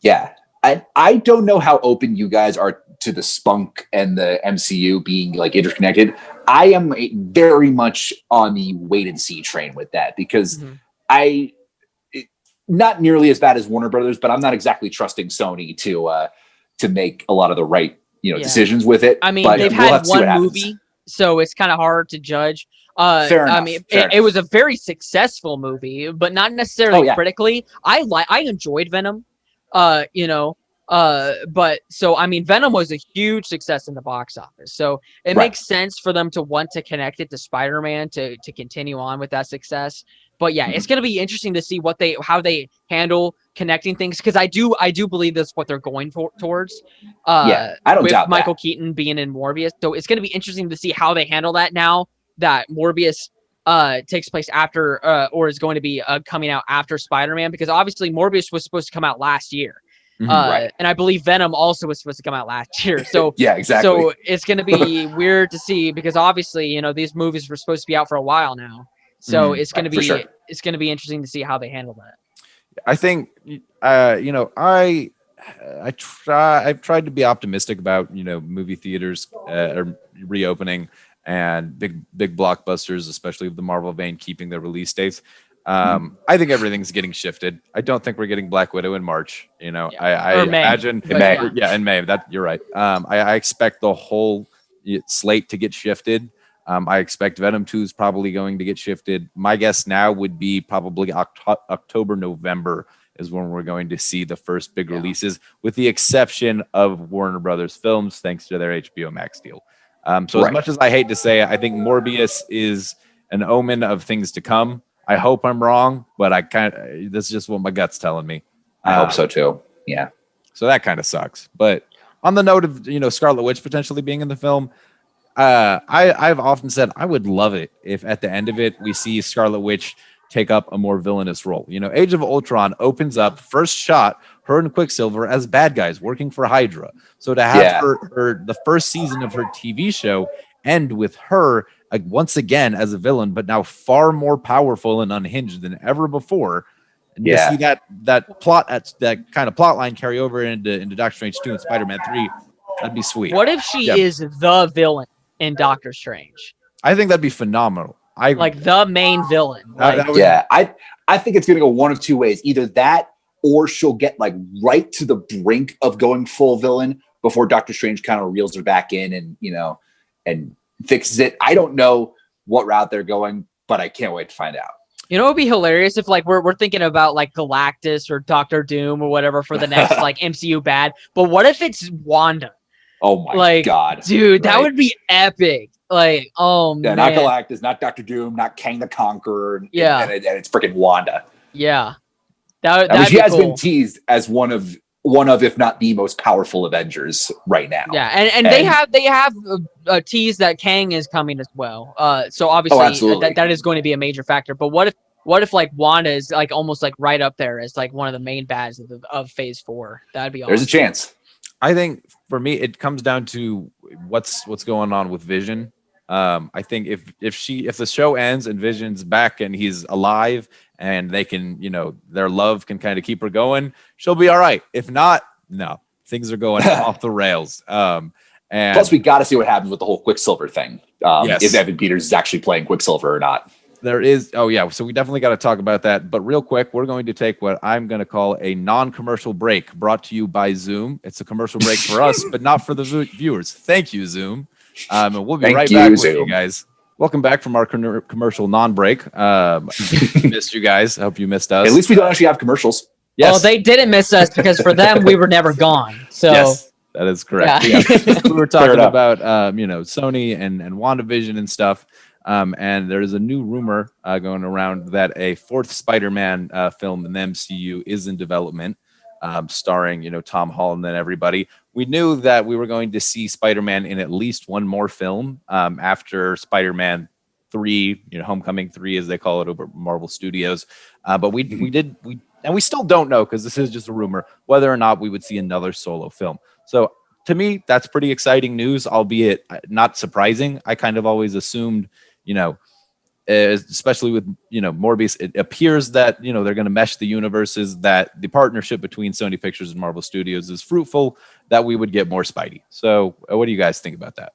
Yeah, I don't know how open you guys are to the spunk and the MCU being like interconnected. I am very much on the wait and see train with that because not nearly as bad as Warner Brothers, but I'm not exactly trusting Sony to make a lot of the right, decisions with it. I mean, but they've had one movie, so it's kind of hard to judge. Fair enough. I mean, it was a very successful movie, but not necessarily critically. I enjoyed Venom, but so I mean, Venom was a huge success in the box office, so it makes sense for them to want to connect it to Spider-Man to continue on with that success. But yeah, it's going to be interesting to see how they handle connecting things because I do believe that's what they're going towards. I don't doubt Michael Keaton being in Morbius, so it's going to be interesting to see how they handle that now that Morbius takes place after or is going to be coming out after Spider-Man because obviously Morbius was supposed to come out last year. And I believe Venom also was supposed to come out last year. So yeah, exactly. So it's going to be weird to see because obviously these movies were supposed to be out for a while now. So it's going to be it's going to be interesting to see how they handle that. I think I've tried to be optimistic about movie theaters reopening and big blockbusters, especially the Marvel vein, keeping their release dates. I think everything's getting shifted. I don't think we're getting Black Widow in March. I imagine in May. Yeah, in May. That you're right. I expect the whole slate to get shifted. I expect Venom 2 is probably going to get shifted. My guess now would be probably October, November is when we're going to see the first big releases, with the exception of Warner Brothers Films, thanks to their HBO Max deal. As much as I hate to say it, I think Morbius is an omen of things to come. I hope I'm wrong, but that's just what my gut's telling me. I hope so too. Yeah. So that kind of sucks. But on the note of, Scarlet Witch potentially being in the film, I've often said I would love it if at the end of it we see Scarlet Witch take up a more villainous role. Age of Ultron opens up, first shot, her and Quicksilver as bad guys working for Hydra. So to have her the first season of her TV show end with her once again as a villain, but now far more powerful and unhinged than ever before. And to see that kind of plot line carry over into Doctor Strange 2 and Spider-Man 3, that'd be sweet. What if she is the villain in Doctor Strange? I think that'd be phenomenal. Like the main villain. I think it's going to go one of two ways. Either that or she'll get like right to the brink of going full villain before Doctor Strange kind of reels her back in and fixes it. I don't know what route they're going, but I can't wait to find out. You know, it would be hilarious if like we're thinking about like Galactus or Doctor Doom or whatever for the next like MCU bad, but what if it's Wanda? Oh my Like, god, dude, that right? would be epic. Like, oh Yeah, man, not Galactus, not Doctor Doom, not Kang the Conqueror, and, Yeah. and it's freaking Wanda. yeah, I mean, that'd she be has been cool. teased as one of, if not the most powerful Avengers right now. Yeah, and they have a tease that Kang is coming as well. So obviously absolutely. that is going to be a major factor. But what if like Wanda is like almost like right up there as like one of the main bads of Phase 4? That'd be awesome. There's a chance. I think for me, it comes down to what's going on with Vision. I think if the show ends and Vision's back and he's alive and they can, their love can kind of keep her going, she'll be all right. If not, no, things are going off the rails. And plus, we got to see what happens with the whole Quicksilver thing. Yes. If Evan Peters is actually playing Quicksilver or not. There is. Oh, yeah. So we definitely got to talk about that. But real quick, we're going to take what I'm going to call a non-commercial break brought to you by Zoom. It's a commercial break for us, but not for the viewers. Thank you, Zoom. And we'll be right back with you guys. Welcome back from our commercial non-break. Missed you guys. I hope you missed us. At least we don't actually have commercials. Yes. Well, they didn't miss us because for them we were never gone. So yes, that is correct. Yeah. Yeah. We were talking about Sony and WandaVision and stuff. And there's a new rumor going around that a fourth Spider-Man film in the MCU is in development, starring Tom Holland and everybody. We knew that we were going to see Spider-Man in at least one more film after Spider-Man 3, Homecoming 3, as they call it over Marvel Studios. But we still don't know, because this is just a rumor, whether or not we would see another solo film. So to me, that's pretty exciting news, albeit not surprising. I kind of always assumed, especially with Morbius, it appears that they're going to mesh the universes, that the partnership between Sony Pictures and Marvel Studios is fruitful, that we would get more Spidey. So what do you guys think about that?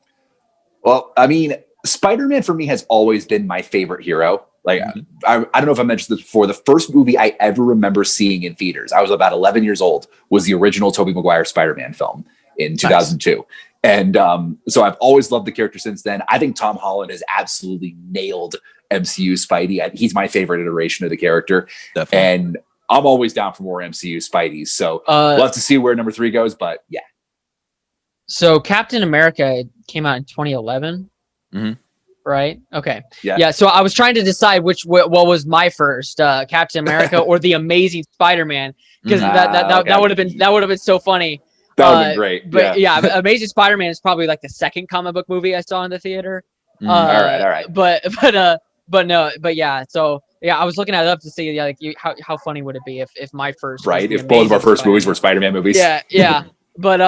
Well, I mean, Spider-Man for me has always been my favorite hero. Like, I don't know if I mentioned this before. The first movie I ever remember seeing in theaters, I was about 11 years old, was the original Tobey Maguire Spider-Man film in 2002. Nice. And so I've always loved the character since then. I think Tom Holland has absolutely nailed MCU Spidey. He's my favorite iteration of the character. Definitely. And I'm always down for more MCU Spideys. So we'll have to see where number 3 goes. But yeah. So Captain America came out in 2011. Mm-hmm. Right? Okay. Yeah. So I was trying to decide what was my first, Captain America or the Amazing Spider-Man, because that would have been so funny. That would be great. But yeah, Amazing Spider-Man is probably like the second comic book movie I saw in the theater. All right. But yeah. So yeah, I was looking at it up to see how funny would it be if my first if both of our first movies were Spider-Man movies. Yeah. But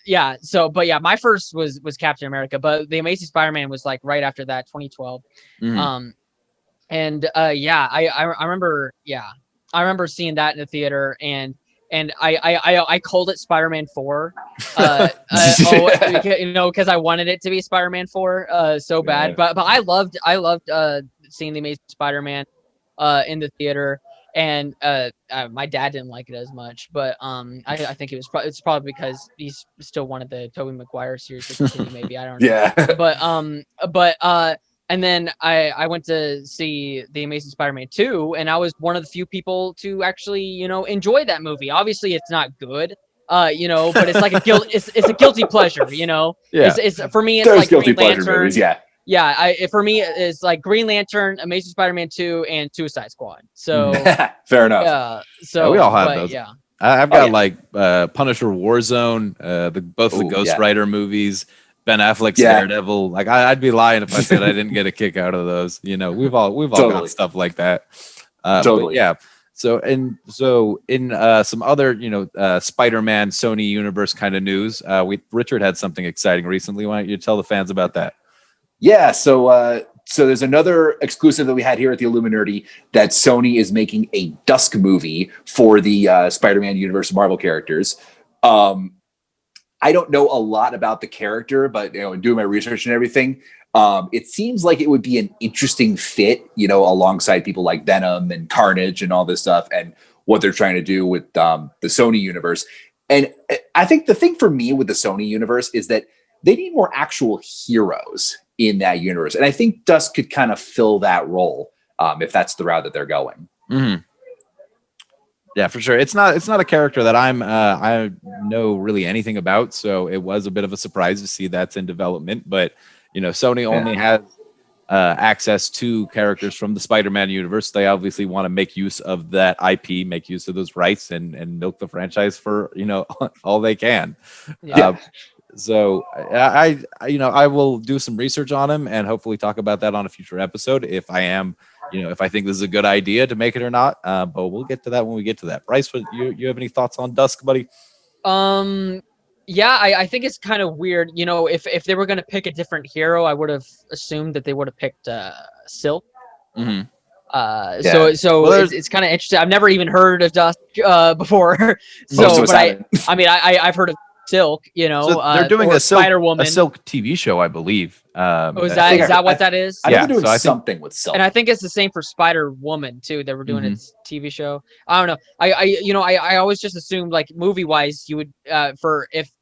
my first was Captain America, but the Amazing Spider-Man was like right after that, 2012. I remember seeing that in the theater, and I called it Spider-Man 4, because I wanted it to be Spider-Man 4 so bad. But I loved seeing the Amazing Spider-Man in the theater, and my dad didn't like it as much. But I think it's probably because he's still wanted the Tobey Maguire series to continue. Maybe I don't know. Yeah. And then I went to see The Amazing Spider-Man 2, and I was one of the few people to actually, enjoy that movie. Obviously, it's not good, but it's like it's a guilty pleasure, Yeah. It's for me, it's There's like guilty Green pleasure Lantern. movies, yeah. Yeah, for me, it's like Green Lantern, Amazing Spider-Man 2, and Suicide Squad. So fair enough. Yeah. So we all have those. Yeah. I've got Punisher, Warzone, both the Ghost Rider movies. Ben Affleck's Daredevil. Like I'd be lying if I said I didn't get a kick out of those. We've all got stuff like that. Totally. Yeah. So in some other Spider-Man Sony universe kind of news, Richard had something exciting recently. Why don't you tell the fans about that? Yeah. So there's another exclusive that we had here at the Illuminerdi, that Sony is making a Dusk movie for the Spider-Man universe of Marvel characters. I don't know a lot about the character, but doing my research and everything, it seems like it would be an interesting fit, alongside people like Venom and Carnage and all this stuff, and what they're trying to do with the Sony universe. And I think the thing for me with the Sony universe is that they need more actual heroes in that universe, and I think Dusk could kind of fill that role. if that's the route that they're going. Mm-hmm. Yeah, for sure. It's not a character that I know really anything about, so it was a bit of a surprise to see that's in development. But Sony only has access to characters from the Spider-Man universe. They obviously want to make use of that IP, make use of those rights, and milk the franchise for all they can. Yeah. So I will do some research on him and hopefully talk about that on a future episode if I am, if I think this is a good idea to make it or not. But we'll get to that when we get to that. Bryce, you have any thoughts on Dusk, buddy? Yeah, I think it's kind of weird. If they were going to pick a different hero, I would have assumed that they would have picked Silk. Mm-hmm. So it's kind of interesting. I've never even heard of Dusk before. I've heard of Silk. So they're doing a Spider-Woman. A Silk TV show, I believe. Is that what that is? I think they're doing something with Silk, and I think it's the same for Spider-Woman too. They were doing its TV show. I don't know. I always just assumed, like, movie-wise, you would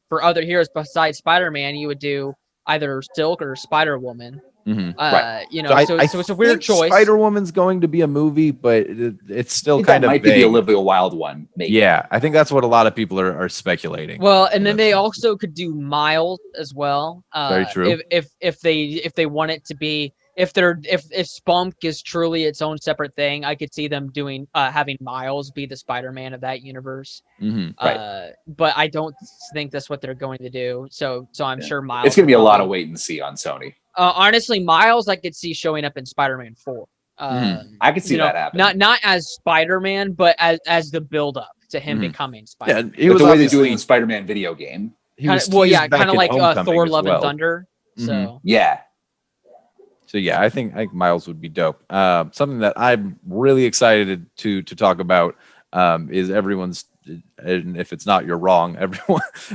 for other heroes besides Spider-Man, you would do either Silk or Spider-Woman. Mm-hmm. Right. So it's a weird choice. Spider-Woman's going to be a movie, but it's still kind of might be a little bit of a wild one. Maybe. Yeah, I think that's what a lot of people are speculating. Well, and then they also could do Miles as well. Very true. If they want it to be, if Spunk is truly its own separate thing, I could see them doing having Miles be the Spider-Man of that universe. Mm-hmm. But I don't think that's what they're going to do. So I'm sure Miles. It's going to be a lot of wait and see on Sony. Honestly, Miles I could see showing up in Spider-Man 4. I could see that happening. Not as Spider-Man, but as the build-up to him becoming Spider-Man. Yeah, the way they do it in the Spider-Man video game. Kind of like Thor: Love and Thunder. So yeah. So yeah, I think Miles would be dope. Something that I'm really excited to talk about is everyone's, and if it's not, you're wrong,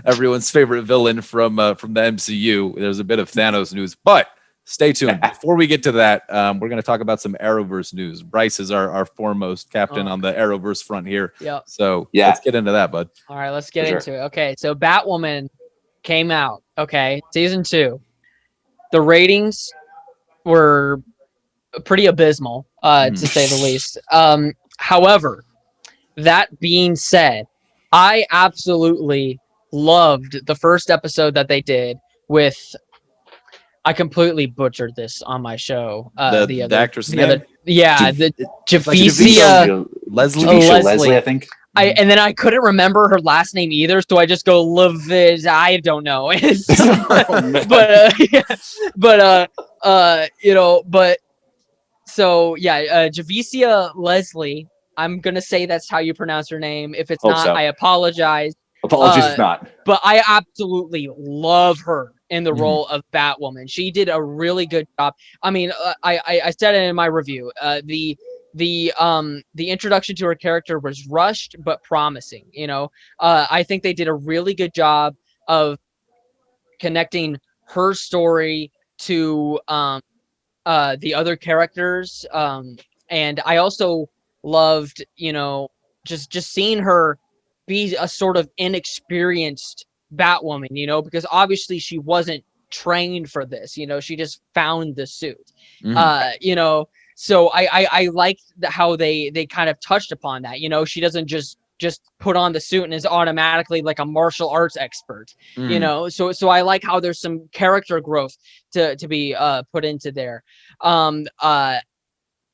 everyone's favorite villain from the MCU. There's a bit of Thanos news, but stay tuned. Before we get to that, we're going to talk about some Arrowverse news. Bryce is our foremost captain on the Arrowverse front here. Yep. So let's get into that, bud. All right, let's get into it. Okay, so Batwoman came out. Okay, season 2. The ratings were pretty abysmal, to say the least. However, that being said, I absolutely loved the first episode that they did with. I completely butchered this on my show. The actress name? Javicia Leslie, I think. And then I couldn't remember her last name either, so I just go Leviz. I don't know. Javicia Leslie. I'm gonna say that's how you pronounce her name. If it's not, I apologize. Apologies if not. But I absolutely love her in the role of Batwoman. She did a really good job. I mean, I said it in my review. The introduction to her character was rushed but promising. I think they did a really good job of connecting her story to the other characters. And I also loved, just seeing her be a sort of inexperienced Batwoman, because obviously she wasn't trained for this. She just found the suit. So I liked how they kind of touched upon that. She doesn't just put on the suit and is automatically like a martial arts expert. So I like how there's some character growth to be put into there.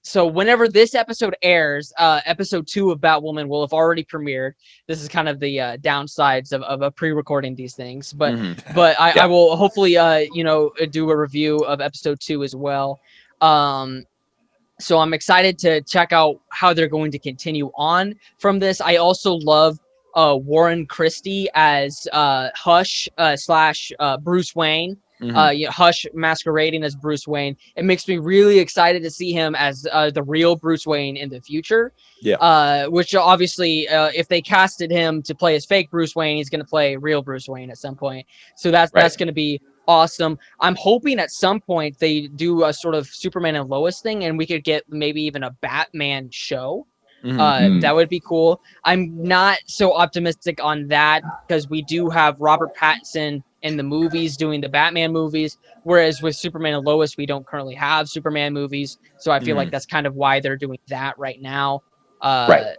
So whenever this episode airs, episode 2 of Batwoman will have already premiered. This is kind of the downsides of pre-recording these things, but I will hopefully do a review of episode 2 as well. So I'm excited to check out how they're going to continue on from this. I also love Warren Christie as Hush / Bruce Wayne. Hush masquerading as Bruce Wayne. It makes me really excited to see him as the real Bruce Wayne in the future. Which obviously, if they casted him to play as fake Bruce Wayne, he's going to play real Bruce Wayne at some point. So that's going to be awesome. I'm hoping at some point they do a sort of Superman and Lois thing, and we could get maybe even a Batman show. That would be cool. I'm not so optimistic on that because we do have Robert Pattinson in the movies doing the Batman movies, whereas with Superman and Lois, we don't currently have Superman movies. So I feel like that's kind of why they're doing that right now. But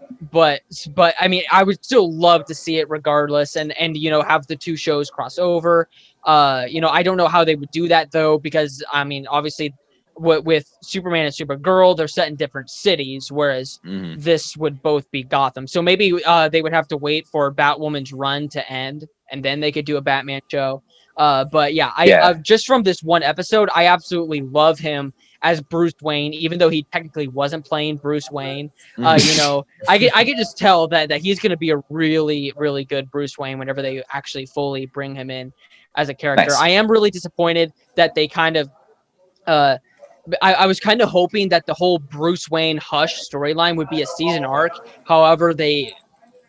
I mean, I would still love to see it regardless, and have the two shows cross over. I don't know how they would do that though, because I mean, obviously, with Superman and Supergirl, they're set in different cities, whereas this would both be Gotham. So maybe they would have to wait for Batwoman's run to end, and then they could do a Batman show. But yeah, I just from this one episode, I absolutely love him as Bruce Wayne, even though he technically wasn't playing Bruce Wayne. I could just tell that he's going to be a really, really good Bruce Wayne whenever they actually fully bring him in as a character. Nice. I am really disappointed that they kind of, I was kind of hoping that the whole Bruce Wayne Hush storyline would be a season arc. However, they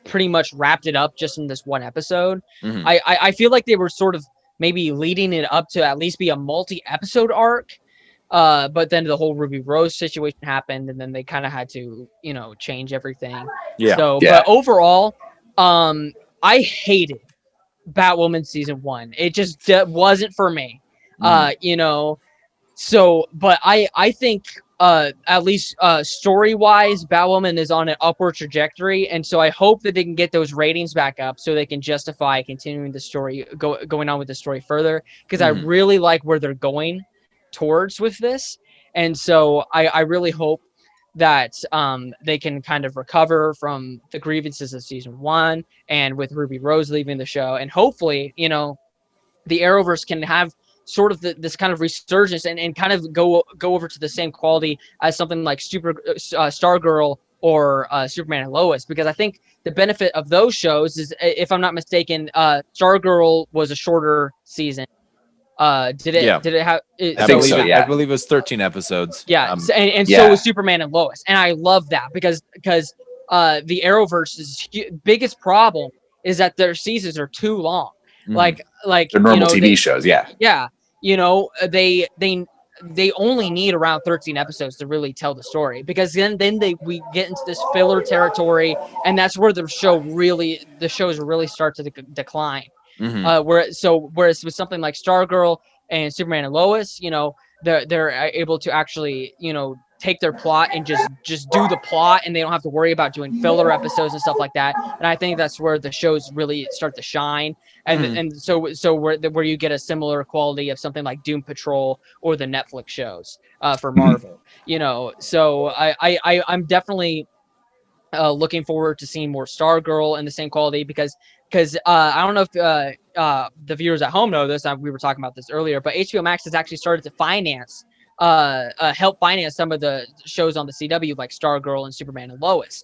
pretty much wrapped it up just in this one episode. I feel like they were sort of maybe leading it up to at least be a multi-episode arc. But then the whole Ruby Rose situation happened, and then they kind of had to, change everything. But overall, I hated Batwoman season 1. It just wasn't for me. So, but I think at least story-wise, Batwoman is on an upward trajectory, and so I hope that they can get those ratings back up so they can justify continuing the story, going on with the story further, because I really like where they're going towards with this, and so I really hope that they can kind of recover from the grievances of season 1, and with Ruby Rose leaving the show, and hopefully the Arrowverse can have sort of this kind of resurgence and kind of go over to the same quality as something like Stargirl or Superman and Lois, because I think the benefit of those shows is, if I'm not mistaken, Stargirl was a shorter season. Did it have? I believe it was 13 episodes. Yeah, so was Superman and Lois, and I love that because the Arrowverse's biggest problem is that their seasons are too long. Like they're normal TV shows. They only need around 13 episodes to really tell the story, because then we get into this filler territory, and that's where the shows really start to decline. Whereas with something like Stargirl and Superman and Lois, they're able to actually, take their plot and just do the plot, and they don't have to worry about doing filler episodes and stuff like that. And I think that's where the shows really start to shine. And so where you get a similar quality of something like Doom Patrol or the Netflix shows for Marvel, So I'm definitely looking forward to seeing more Stargirl in the same quality, because I don't know if the viewers at home know this. We were talking about this earlier, but HBO Max has actually started to help finance some of the shows on the CW, like Stargirl and Superman and Lois.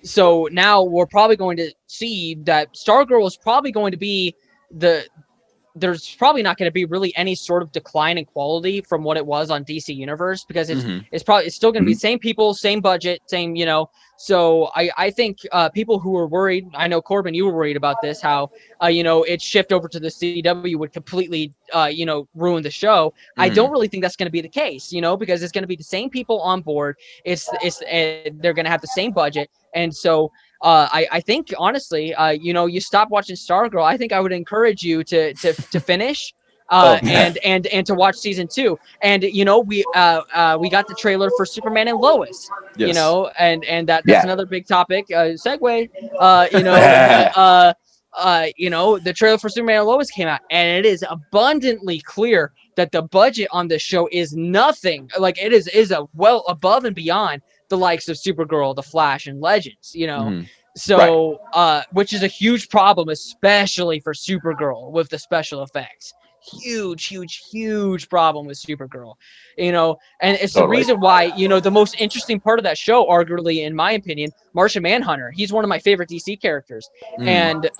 So now we're probably going to see that Stargirl is probably going to be there's probably not going to be really any sort of decline in quality from what it was on DC Universe, because it's still going to be same people, same budget, same, So I think people who were worried, I know Corbin, you were worried about this, how its shift over to the CW would completely ruin the show. I don't really think that's going to be the case, because it's going to be the same people on board. They're going to have the same budget, and so I think honestly, you stop watching Stargirl. I think I would encourage you to finish and to watch season 2. And we got the trailer for Superman and Lois. Yes. And that's another big topic. Segue. The trailer for Superman and Lois came out, and it is abundantly clear that the budget on this show is nothing. Like, it is a well above and beyond the likes of Supergirl, The Flash, and Legends, So, which is a huge problem, especially for Supergirl with the special effects. Huge problem with Supergirl, and it's the reason why, the most interesting part of that show, arguably, in my opinion, Martian Manhunter. He's one of my favorite DC characters, and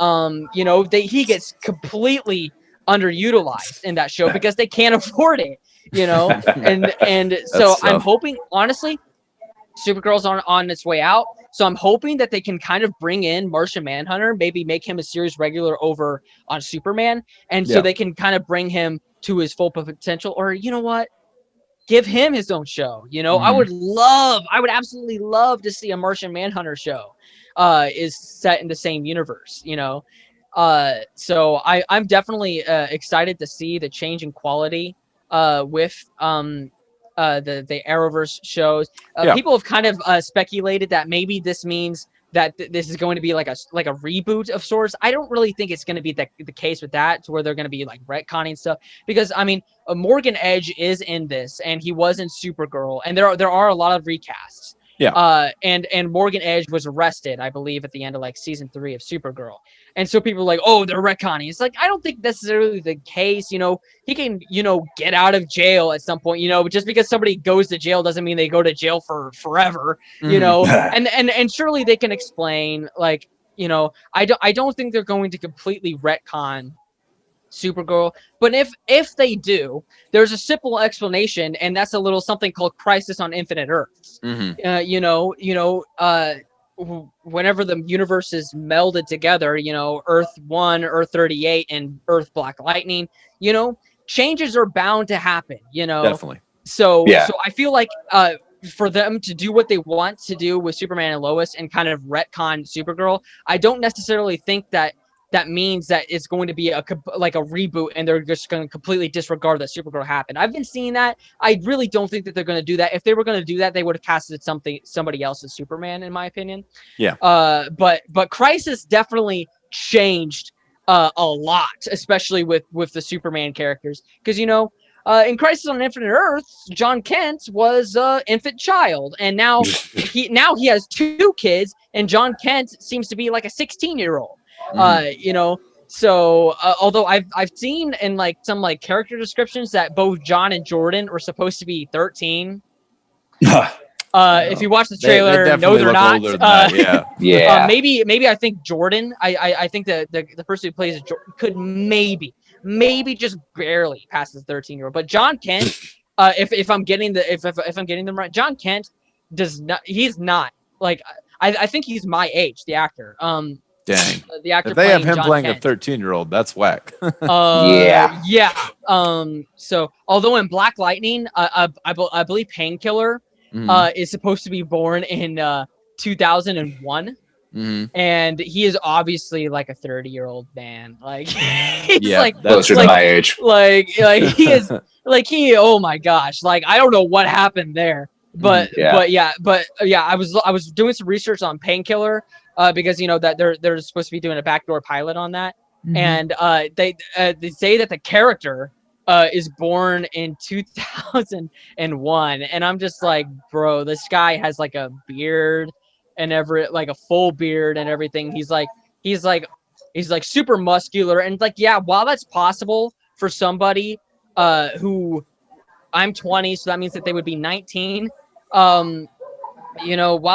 he gets completely underutilized in that show because they can't afford it, and so I'm hoping, honestly, Supergirl's on its way out. So I'm hoping that they can kind of bring in Martian Manhunter, maybe make him a series regular over on Superman. And so they can kind of bring him to his full potential, or give him his own show. I would absolutely love to see a Martian Manhunter show is set in the same universe, So I'm definitely excited to see the change in quality with the Arrowverse shows. People have kind of speculated that maybe this means that this is going to be like a reboot of sorts. I don't really think it's going to be the case with that, to where they're going to be like retconning stuff, because I mean, Morgan Edge is in this, and he was in Supergirl, and there are a lot of recasts. Yeah. And Morgan Edge was arrested, I believe, at the end of like season 3 of Supergirl. And so people are like, oh, they're retconning. It's like, I don't think necessarily the case. You know, he can, get out of jail at some point. Just because somebody goes to jail doesn't mean they go to jail for forever. And surely they can explain, like, I don't think they're going to completely retcon Supergirl, but if they do, there's a simple explanation, and that's a little something called Crisis on Infinite Earths. Whenever the universes melded together, Earth 1, Earth 38, and Earth Black Lightning, changes are bound to happen. Definitely. So I feel like for them to do what they want to do with Superman and Lois and kind of retcon Supergirl, I don't necessarily think that means that it's going to be a reboot, and they're just going to completely disregard that Supergirl happened. I've been seeing that. I really don't think that they're going to do that. If they were going to do that, they would have casted somebody else as Superman, in my opinion. Yeah. But Crisis definitely changed a lot, especially with the Superman characters, because in Crisis on Infinite Earths, John Kent was an infant child, and now he has 2 kids, and John Kent seems to be like a 16-year-old. So although I've seen in like some like character descriptions that both John and Jordan were supposed to be 13. If you watch the trailer, no, they're not. Maybe I think Jordan. I think the person who plays Jordan could maybe just barely pass the 13-year-old. But John Kent, if I'm getting them right, John Kent does not. He's not like I think he's my age, the actor. Dang. The actor if they have him John playing Kent. a 13-year-old, that's whack. Yeah. So although in Black Lightning, I believe Painkiller is supposed to be born in 2001. And he is obviously like a 30-year-old man. Like he's like closer to my age. Like he is oh my gosh. Like I don't know what happened there. But I was doing some research on Painkiller because that they're supposed to be doing a backdoor pilot on that. And they say that the character is born in 2001, and I'm just like, bro, this guy has like a beard and like a full beard and everything. He's like super muscular, and like, while that's possible for somebody who I'm 20, so that means that they would be 19. While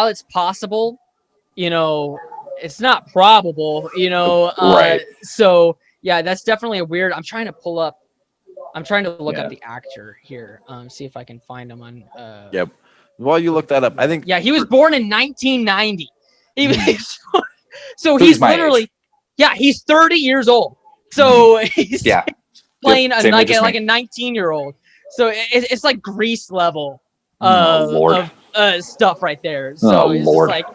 it's possible, it's not probable, right. So yeah, that's definitely a weird. I'm trying to look up the actor here, see if I can find him on Yep. While you look that up, I think he was born in 1990. So he's literally he's 30 years old. So he's playing like a 19-year-old. So it's like Grease level of stuff right there. So it's just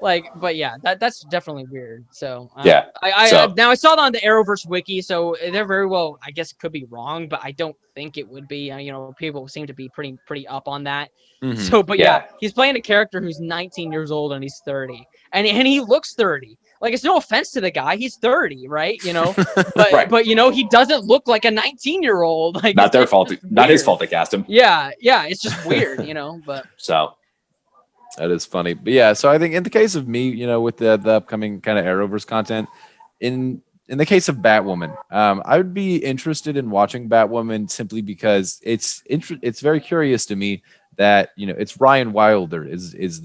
but that's definitely weird. So now I saw that on the Arrowverse wiki, so they're very well, I guess it could be wrong, but I don't think it would be. People seem to be pretty up on that. So he's playing a character who's 19 years old and he's 30, and he looks 30. Like, it's no offense to the guy, he's 30, right? But he doesn't look like a 19-year-old. Like, not their fault, not his fault they cast him. Yeah, it's just weird, but so that is funny. But so I think in the case of me, with the upcoming kind of Arrowverse content, in the case of Batwoman, I would be interested in watching Batwoman simply because it's very curious to me that it's Ryan Wilder is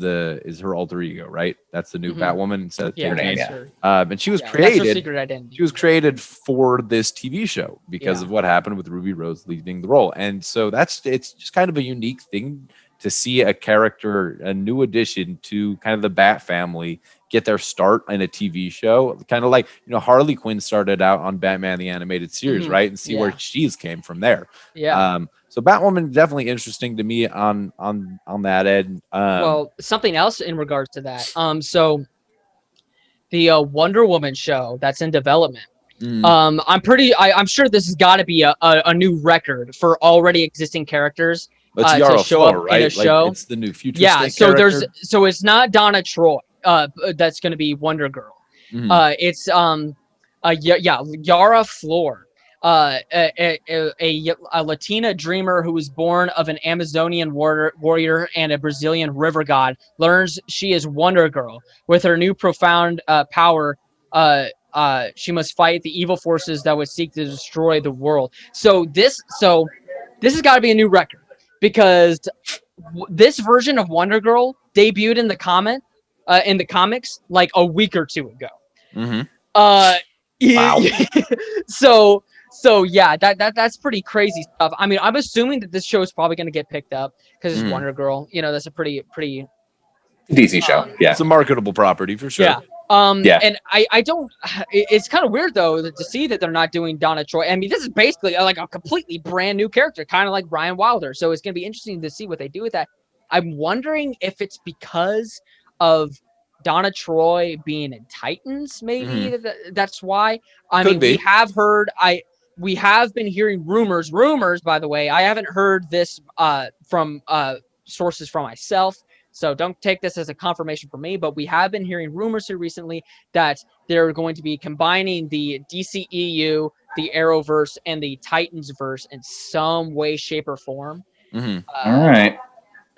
her alter ego, right? That's the new Batwoman instead of and she was created. That's her secret identity. She was created for this TV show because of what happened with Ruby Rose leaving the role, and so it's just kind of a unique thing to see a character, a new addition to kind of the Bat family, get their start in a TV show, kind of like Harley Quinn started out on Batman the Animated Series, right? And see where she's came from there. So Batwoman definitely interesting to me on that end. Well, something else in regards to that. So the Wonder Woman show that's in development. Mm. I'm sure this has got to be a new record for already existing characters But it's to Yara show Flor, up right? in a show. It's the new future Yeah, state so character. it's not Donna Troy that's going to be Wonder Girl. It's Yara Flor, a Latina dreamer who was born of an Amazonian warrior and a Brazilian river god, learns she is Wonder Girl. With her new profound power, she must fight the evil forces that would seek to destroy the world. So this has got to be a new record, because this version of Wonder Girl debuted in the comics like a week or two ago. Wow. So yeah, that's pretty crazy stuff. I mean, I'm assuming that this show is probably going to get picked up because it's Wonder Girl. You know, that's a pretty DC show. Yeah, it's a marketable property for sure. Yeah. And I don't. It's kind of weird though to see that they're not doing Donna Troy. I mean, this is basically like a completely brand new character, kind of like Ryan Wilder. So it's going to be interesting to see what they do with that. I'm wondering if it's because of Donna Troy being in Titans, maybe that's why. I mean, we have been hearing rumors, by the way. I haven't heard this from sources from myself, so don't take this as a confirmation for me, but we have been hearing rumors here recently that they're going to be combining the DCEU, the Arrowverse, and the Titans verse in some way, shape, or form. All right.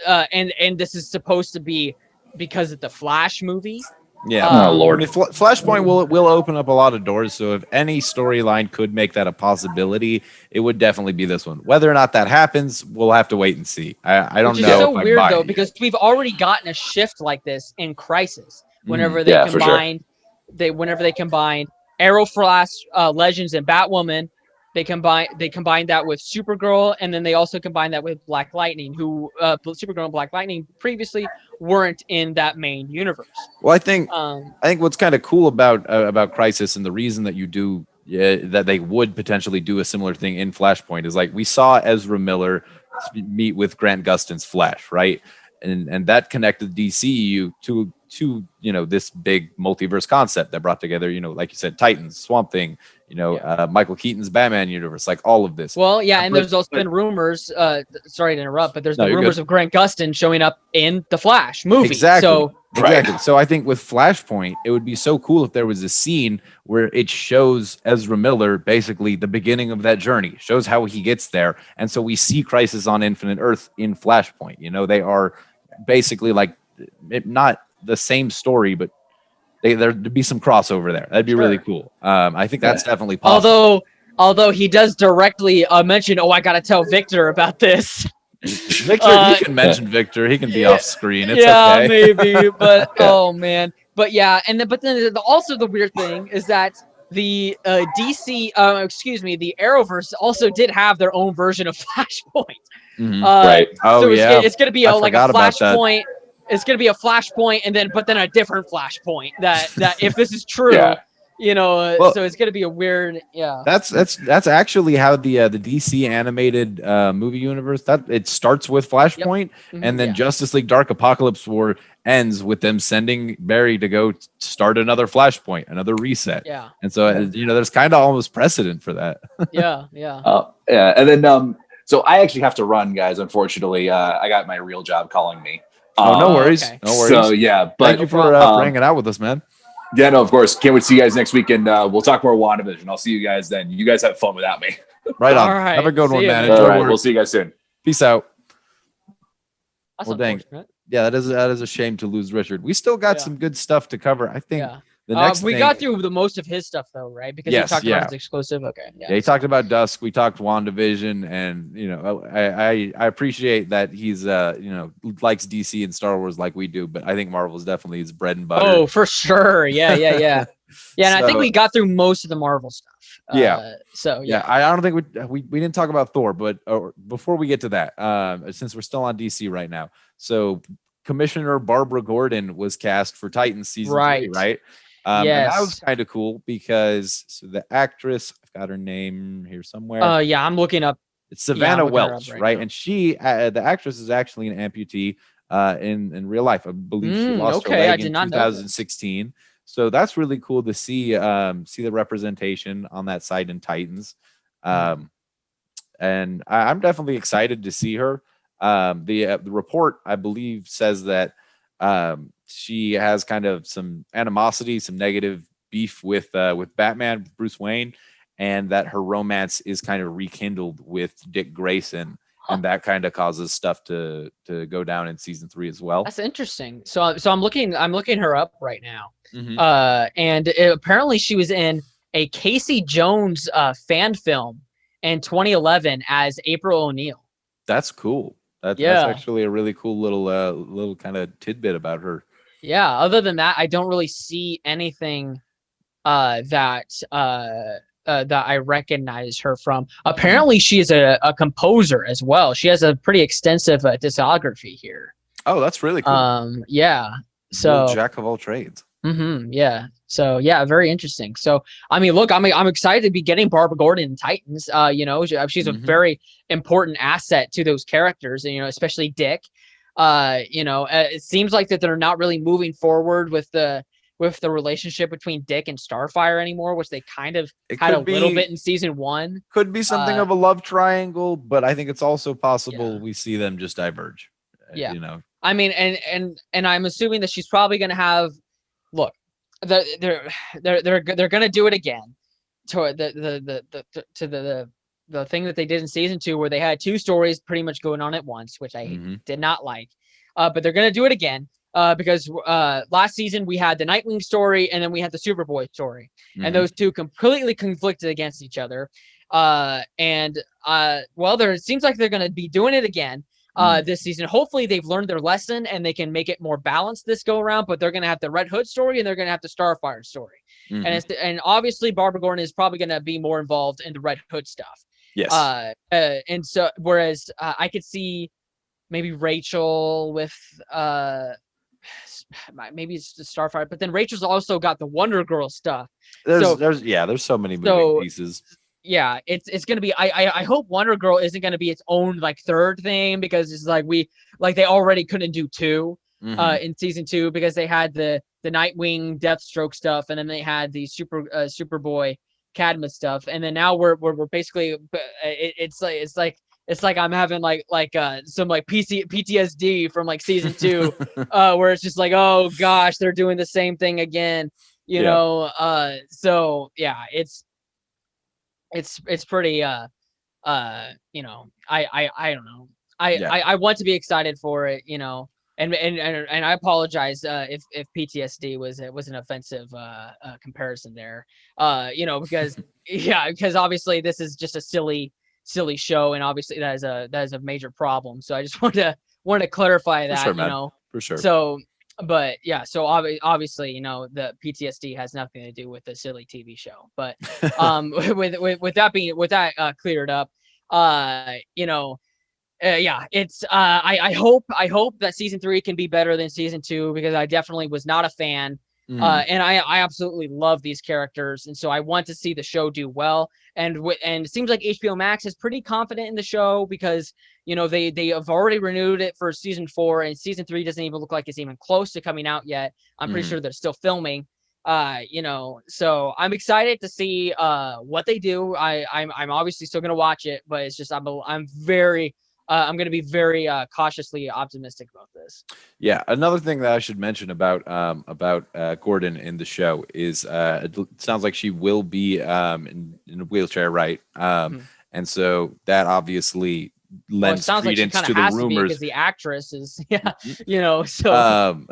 And this is supposed to be because of the Flash movie. Yeah. Oh Lord. I mean, Flashpoint will open up a lot of doors. So if any storyline could make that a possibility, it would definitely be this one. Whether or not that happens, we'll have to wait and see. I don't know. Which is so if weird I buy though, it because we've already gotten a shift like this in Crisis. Whenever Yeah, for sure. whenever they combined Arrow, Flash, Legends, and Batwoman, they combined that with Supergirl, and then they also combined that with Black Lightning, who Supergirl and Black Lightning previously weren't in that main universe. Well, I think what's kind of cool about Crisis, and the reason that you do that they would potentially do a similar thing in Flashpoint, is like we saw Ezra Miller meet with Grant Gustin's Flash, right? And that connected DCU to this big multiverse concept that brought together, like you said, Titans, Swamp Thing, Michael Keaton's Batman universe, like all of this. Well, yeah, and there's also been rumors. Sorry to interrupt, but there's been rumors of Grant Gustin showing up in the Flash movie. Exactly. So I think with Flashpoint, it would be so cool if there was a scene where it shows Ezra Miller basically the beginning of that journey, shows how he gets there, and so we see Crisis on Infinite Earth in Flashpoint. They are basically like not the same story, but there'd be some crossover there. That'd be really cool. I think that's definitely possible. Although he does directly mention, I got to tell Victor about this. Victor, you can mention Victor. He can be off screen. It's okay. Maybe, but oh man, but yeah, but then also the weird thing is that the the Arrowverse also did have their own version of Flashpoint. Right. Oh, so yeah. It's going to be a Flashpoint. It's going to be a Flashpoint, and then a different Flashpoint. That if this is true, so it's going to be a weird. Yeah. That's actually how the DC animated movie universe it starts with Flashpoint, and then Justice League Dark Apocalypse War ends with them sending Barry to go start another Flashpoint, another reset. Yeah. And so there's kind of almost precedent for that. Yeah. Yeah, and then so I actually have to run, guys. Unfortunately, I got my real job calling me. No worries. Okay. No worries. So yeah, but thank you for hanging out with us, man. Yeah, no, of course. Can't wait to see you guys next week, and we'll talk more WandaVision. I'll see you guys then. You guys have fun without me. Right on. All right. Have a good one, man. All right, we'll see you guys soon. Peace out. That's dang. unfortunate. Yeah, that is a shame to lose Richard. We still got some good stuff to cover. I think the next we thing, got through the most of his stuff though, right? Because we talked about his exclusive. Okay. Yeah, he talked about Dusk. We talked WandaVision, and I appreciate that he's likes DC and Star Wars like we do, but I think Marvel's definitely his bread and butter. Oh, for sure. Yeah. Yeah, and I think we got through most of the Marvel stuff. I don't think we didn't talk about Thor, but before we get to that, since we're still on DC right now, so Commissioner Barbara Gordon was cast for Titans season 3, right? And that was kind of cool because the actress, I've got her name here somewhere. I'm looking up. It's Savannah Welch, right? Now. And she, the actress, is actually an amputee in real life. I believe she lost her leg in 2016. So that's really cool to see the representation on that side in Titans. And I'm definitely excited to see her. The report, I believe, says that she has kind of some animosity, some negative beef with Batman, Bruce Wayne, and that her romance is kind of rekindled with Dick Grayson, and that kind of causes stuff to go down in season 3 as well. That's interesting. So I'm looking her up right now. Mm-hmm. And apparently she was in a Casey Jones fan film in 2011 as April O'Neil. That's cool. That's actually a really cool little kind of tidbit about her. Yeah. Other than that, I don't really see anything that I recognize her from. Apparently, she is a composer as well. She has a pretty extensive discography here. Oh, that's really cool. Yeah. So jack of all trades. Yeah. So yeah, very interesting. So I mean, look, I'm excited to be getting Barbara Gordon in Titans. She's a very important asset to those characters, and especially Dick. It seems like that they're not really moving forward with the relationship between Dick and Starfire anymore, which they kind of had a little bit in season 1. Could be something of a love triangle, but I think it's also possible we see them just diverge. Yeah. I mean, and I'm assuming that she's probably going to have. Look, they're going to do it again to the thing that they did in season 2, where they had 2 stories pretty much going on at once, which I did not like. But they're going to do it again. Because last season we had the Nightwing story and then we had the Superboy story, and those 2 completely conflicted against each other. It seems like they're going to be doing it again this season. Hopefully they've learned their lesson and they can make it more balanced this go around. But they're going to have the Red Hood story and they're going to have the Starfire story, and obviously Barbara Gordon is probably going to be more involved in the Red Hood stuff. Yes. And so whereas I could see maybe Rachel with maybe it's the Starfire, but then Rachel's also got the Wonder Girl stuff. There's so many moving pieces. Yeah, it's gonna be. I hope Wonder Girl isn't gonna be its own like third thing, because it's like they already couldn't do 2 in season 2 because they had the Nightwing Deathstroke stuff, and then they had the Superboy Cadmus stuff, and then now we're basically it's like I'm having some PTSD from like season 2, where it's just like, oh gosh, they're doing the same thing again, so yeah, it's pretty I don't know. I want to be excited for it, and I apologize if PTSD was an offensive comparison there, because obviously this is just a silly show, and obviously that is a major problem. So I just want to clarify that, for sure, for sure. So, but yeah, so obviously, the PTSD has nothing to do with the silly TV show. But with that cleared up, it's I hope that season 3 can be better than season 2, because I definitely was not a fan. And I absolutely love these characters, and so I want to see the show do well. And it seems like HBO Max is pretty confident in the show, because they have already renewed it for season 4, and season 3 doesn't even look like it's even close to coming out yet. I'm pretty sure they're still filming. So I'm excited to see what they do. I'm obviously still gonna watch it, but it's just I'm going to be very cautiously optimistic about this. Yeah, another thing that I should mention about Gordon in the show is it sounds like she will be in a wheelchair, right? And so that obviously lends credence to the rumors. Because the actress is, so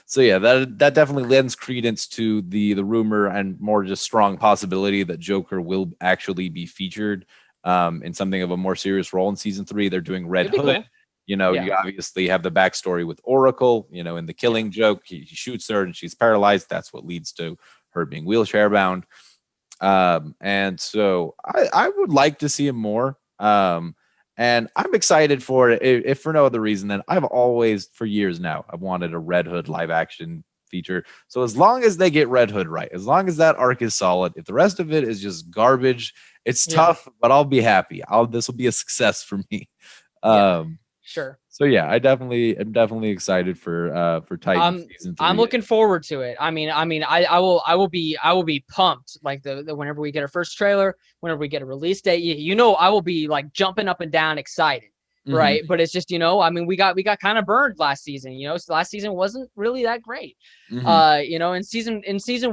so yeah, that definitely lends credence to the rumor, and more just strong possibility that Joker will actually be featured in something of a more serious role in season 3. They're doing Red Hood. Cool. You obviously have the backstory with Oracle, in the Killing Joke, he shoots her and she's paralyzed. That's what leads to her being wheelchair bound. And so I would like to see him more. And I'm excited for it, if for no other reason than I've always, for years now, I've wanted a Red Hood live action feature. So as long as they get Red Hood right, as long as that arc is solid, if the rest of it is just garbage, it's tough, but I'll be happy. This will be a success for me. Sure. So yeah, I'm definitely excited for Titan season 3. I'm looking forward to it. I will be pumped like the whenever we get our first trailer, whenever we get a release date, I will be like jumping up and down excited. Right. But it's just, we got kind of burned last season, so last season wasn't really that great. And season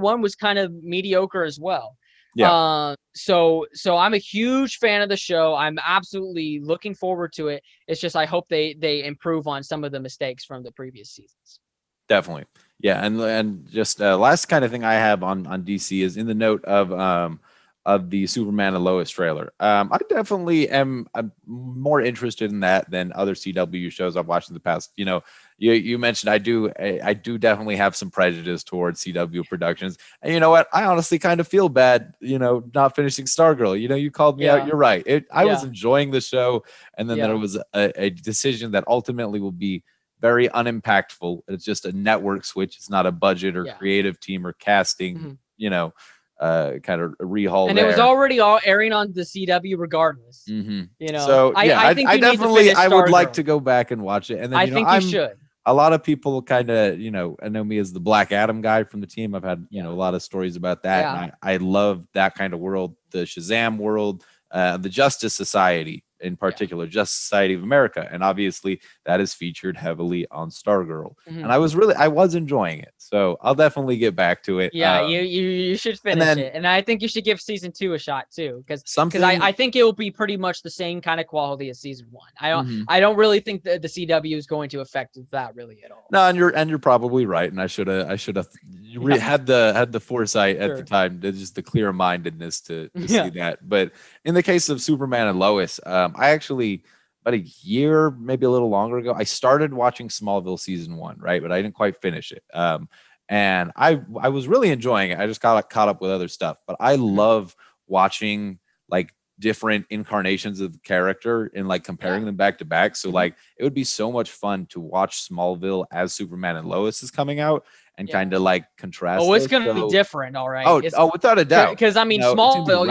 1 was kind of mediocre as well. Yeah. So I'm a huge fan of the show. I'm absolutely looking forward to it. It's just I hope they improve on some of the mistakes from the previous seasons. Definitely. Yeah, and just last kind of thing I have on DC is in the note of the Superman and Lois trailer. I definitely am more interested in that than other CW shows I've watched in the past. You mentioned I do definitely have some prejudice towards CW productions, and you know what? I honestly kind of feel bad, not finishing Stargirl. You called me out. You're right. I was enjoying the show, and then there was a decision that ultimately will be very unimpactful. It's just a network switch. It's not a budget or creative team or casting. Kind of rehaul, and there. It was already all airing on the CW regardless. So I think I would like to go back and watch it, and then I think you should. A lot of people kind of know me as the Black Adam guy from the team. I've had a lot of stories about that, and I love that kind of world, the Shazam world, the Justice Society in particular, Justice Society of America, and obviously that is featured heavily on Stargirl. And I was enjoying it, so I'll definitely get back to it. You should finish it, and I think you should give season 2 a shot too, because I think it will be pretty much the same kind of quality as season 1. I don't really think that the CW is going to affect that really at all. No, and you're probably right, and I should have had the foresight at the time, just the clear mindedness to see that. But in the case of Superman and Lois, I actually, about a year, maybe a little longer ago, I started watching Smallville season 1, right? But I didn't quite finish it. And I was really enjoying it. I just got caught up with other stuff. But I love watching like different incarnations of the character and like comparing them back to back. So like it would be so much fun to watch Smallville as Superman and Lois is coming out and kind of like contrast. Oh, it's gonna be different, all right. Oh, without a doubt. Because Smallville,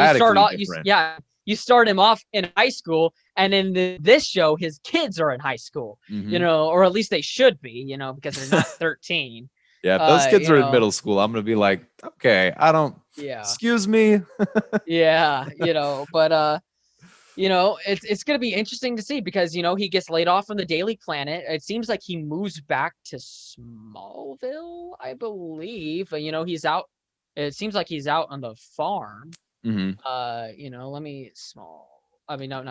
you start him off in high school, and in this show, his kids are in high school, or at least they should be, because they're not 13. Yeah, if those kids are in middle school, I'm gonna be like, okay, I don't. Excuse me. But it's gonna be interesting to see because he gets laid off from the Daily Planet. It seems like he moves back to Smallville, I believe. He's out. It seems like he's out on the farm. Not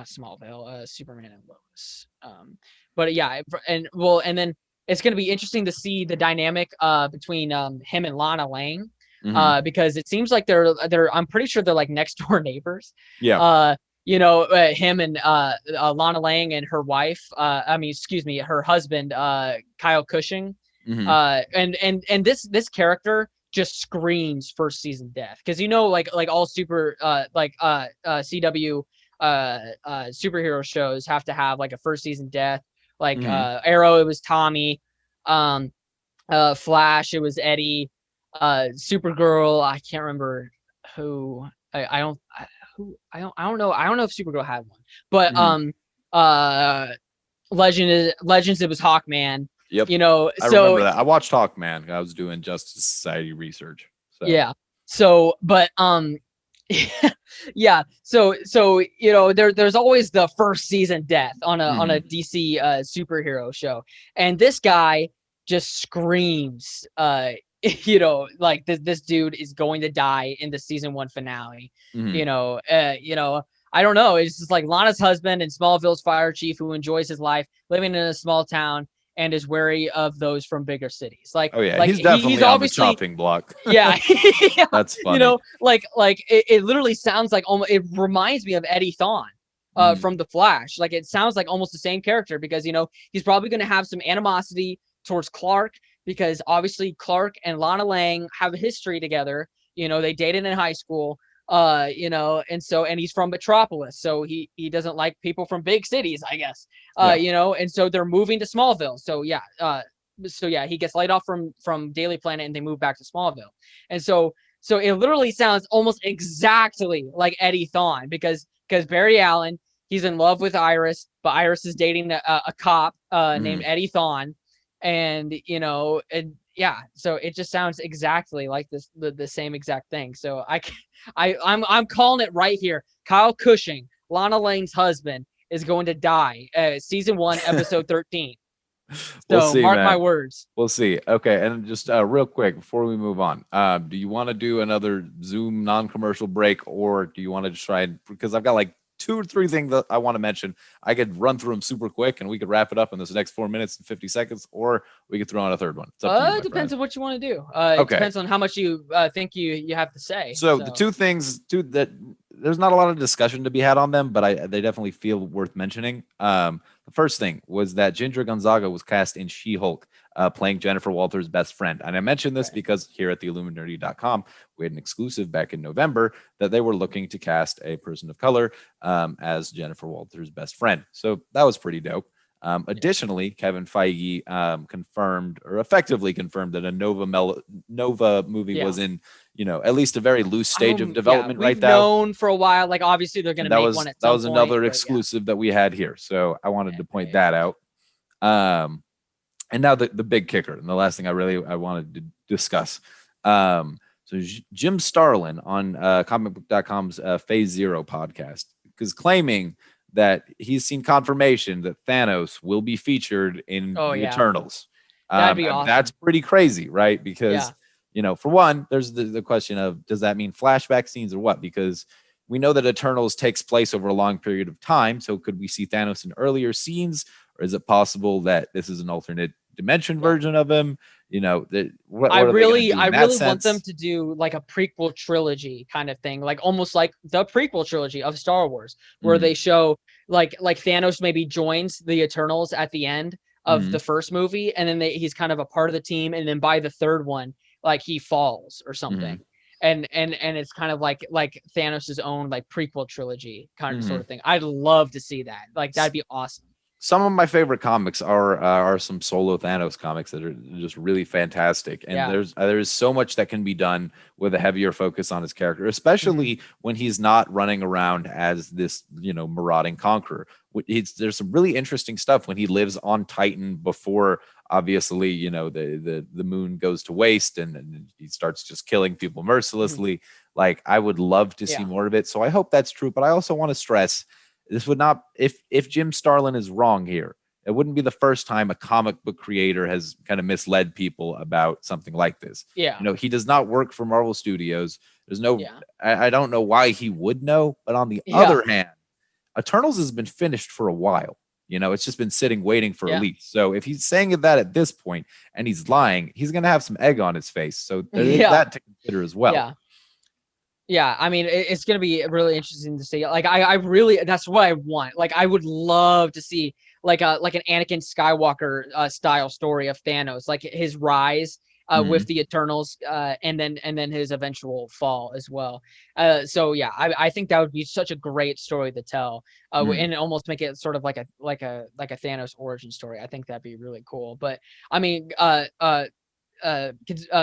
Smallville, Superman and Lois. And then it's going to be interesting to see the dynamic between him and Lana Lang, because it seems like I'm pretty sure they're like next door neighbors. Him and Lana Lang and her wife, her husband, Kyle Cushing. And this character just screams first season death, because like all super CW superhero shows have to have like a first season death. Like Arrow, it was Tommy. Flash, it was Eddie. Supergirl, I can't remember who. I don't know. I don't know if Supergirl had one, but Legends, it was Hawkman. Yep. I remember that. I watched Hawkman. I was doing Justice Society research. So. Yeah. So, but yeah. So there's always the first season death on a DC superhero show, and this guy just screams, like this dude is going to die in the season 1 finale. I don't know. It's just like Lana's husband and Smallville's fire chief who enjoys his life living in a small town and is wary of those from bigger cities. Like, he's definitely on the chopping block. Yeah. That's funny. It literally sounds like it reminds me of Eddie Thawne from The Flash. Like, it sounds like almost the same character because, he's probably going to have some animosity towards Clark, because obviously Clark and Lana Lang have a history together. They dated in high school. And he's from Metropolis, so he doesn't like people from big cities, I guess. And so they're moving to Smallville. So he gets laid off from Daily Planet and they move back to Smallville. And so it literally sounds almost exactly like Eddie Thawne, because Barry Allen, he's in love with Iris, but Iris is dating a cop named Eddie Thawne, and yeah, so it just sounds exactly like the same exact thing. So I'm calling it right here. Kyle Cushing, Lana Lane's husband, is going to die. Season 1, episode 13. We'll So see, mark man. my words. We'll see. Okay, and just real quick before we move on, do you want to do another Zoom non-commercial break, or do you want to just try and, because I've got like 2 or 3 things that I want to mention. I could run through them super quick and we could wrap it up in this next 4 minutes and 50 seconds, or we could throw on a third one. It's up to you, It depends friend. on what you want to do. Okay. It depends on how much you think you have to say. So the 2 things, that there's not a lot of discussion to be had on them, but they definitely feel worth mentioning. The first thing was that Ginger Gonzaga was cast in She-Hulk, playing Jennifer Walters' best friend. And I mentioned this because here at the Illuminerdi.com, we had an exclusive back in November that they were looking to cast a person of color as Jennifer Walters' best friend. So that was pretty dope. Additionally, Kevin Feige confirmed, or effectively confirmed, that a Nova movie was in, at least a very loose stage of development right now. We've known for a while, like obviously they're going to make one at some point. That was another exclusive that we had here, so I wanted to point that out. And now the big kicker, and the last thing I wanted to discuss. So Jim Starlin on comicbook.com's Phase Zero podcast is claiming that he's seen confirmation that Thanos will be featured in the Eternals. That'd be awesome. That's pretty crazy, right? Because, for one, there's the question of, does that mean flashback scenes or what? Because we know that Eternals takes place over a long period of time. So could we see Thanos in earlier scenes? Or is it possible that this is an alternate dimension version of him? I really want them to do like a prequel trilogy kind of thing, like almost like the prequel trilogy of Star Wars, where they show like Thanos maybe joins the Eternals at the end of the first movie, and then he's kind of a part of the team, and then by the third one, like he falls or something. And it's kind of like Thanos's own like prequel trilogy kind of sort of thing. I'd love to see that. Like that'd be awesome. Some of my favorite comics are some solo Thanos comics that are just really fantastic. And there's so much that can be done with a heavier focus on his character, especially when he's not running around as this, marauding conqueror. There's some really interesting stuff when he lives on Titan before, obviously, the moon goes to waste and he starts just killing people mercilessly. Like, I would love to see more of it. So I hope that's true. But I also want to stress, this would not, if Jim Starlin is wrong here, it wouldn't be the first time a comic book creator has kind of misled people about something like this. He does not work for Marvel Studios. There's no, I don't know why he would know, but on the other hand, Eternals has been finished for a while. It's just been sitting waiting for release. So if he's saying that at this point and he's lying, he's going to have some egg on his face. So there is that to consider as well. Yeah, I mean, it's going to be really interesting to see. Like, I really, that's what I want. Like, I would love to see like an Anakin Skywalker style story of Thanos, like his rise with the Eternals, and then his eventual fall as well. So yeah, I think that would be such a great story to tell, and almost make it sort of like a Thanos origin story. I think that'd be really cool. But I mean,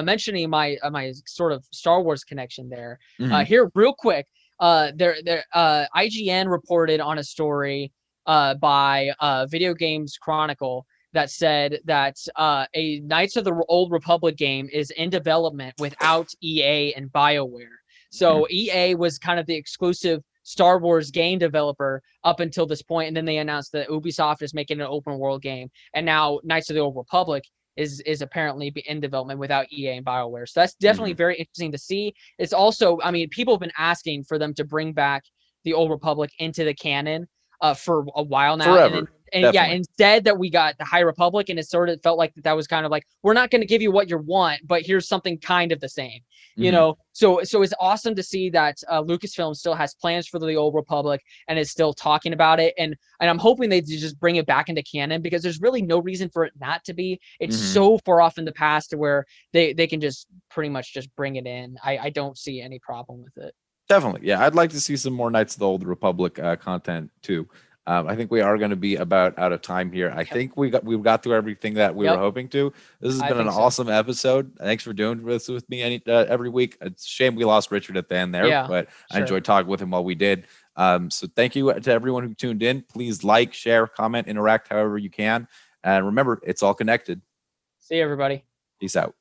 mentioning my sort of Star Wars connection there, here real quick, IGN reported on a story by Video Games Chronicle that said that a Knights of the Old Republic game is in development without EA and BioWare. So EA was kind of the exclusive Star Wars game developer up until this point, and then they announced that Ubisoft is making an open world game, and now Knights of the Old Republic is apparently in development without EA and BioWare. So that's definitely very interesting to see. It's also, I mean, people have been asking for them to bring back the Old Republic into the canon for a while now. Forever. And instead that we got the High Republic, and it sort of felt like that was kind of like, we're not going to give you what you want, but here's something kind of the same, So it's awesome to see that Lucasfilm still has plans for the Old Republic and is still talking about it. And I'm hoping they just bring it back into canon, because there's really no reason for it not to be. It's so far off in the past to where they can just pretty much just bring it in. I don't see any problem with it. Definitely. Yeah. I'd like to see some more Knights of the Old Republic content too. I think we are going to be about out of time here. I think we've got through everything that we were hoping to. This has been an awesome episode. Thanks for doing this with me every week. It's a shame we lost Richard at the end there, but I enjoyed talking with him while we did. So thank you to everyone who tuned in. Please like, share, comment, interact however you can. And remember, it's all connected. See you, everybody. Peace out.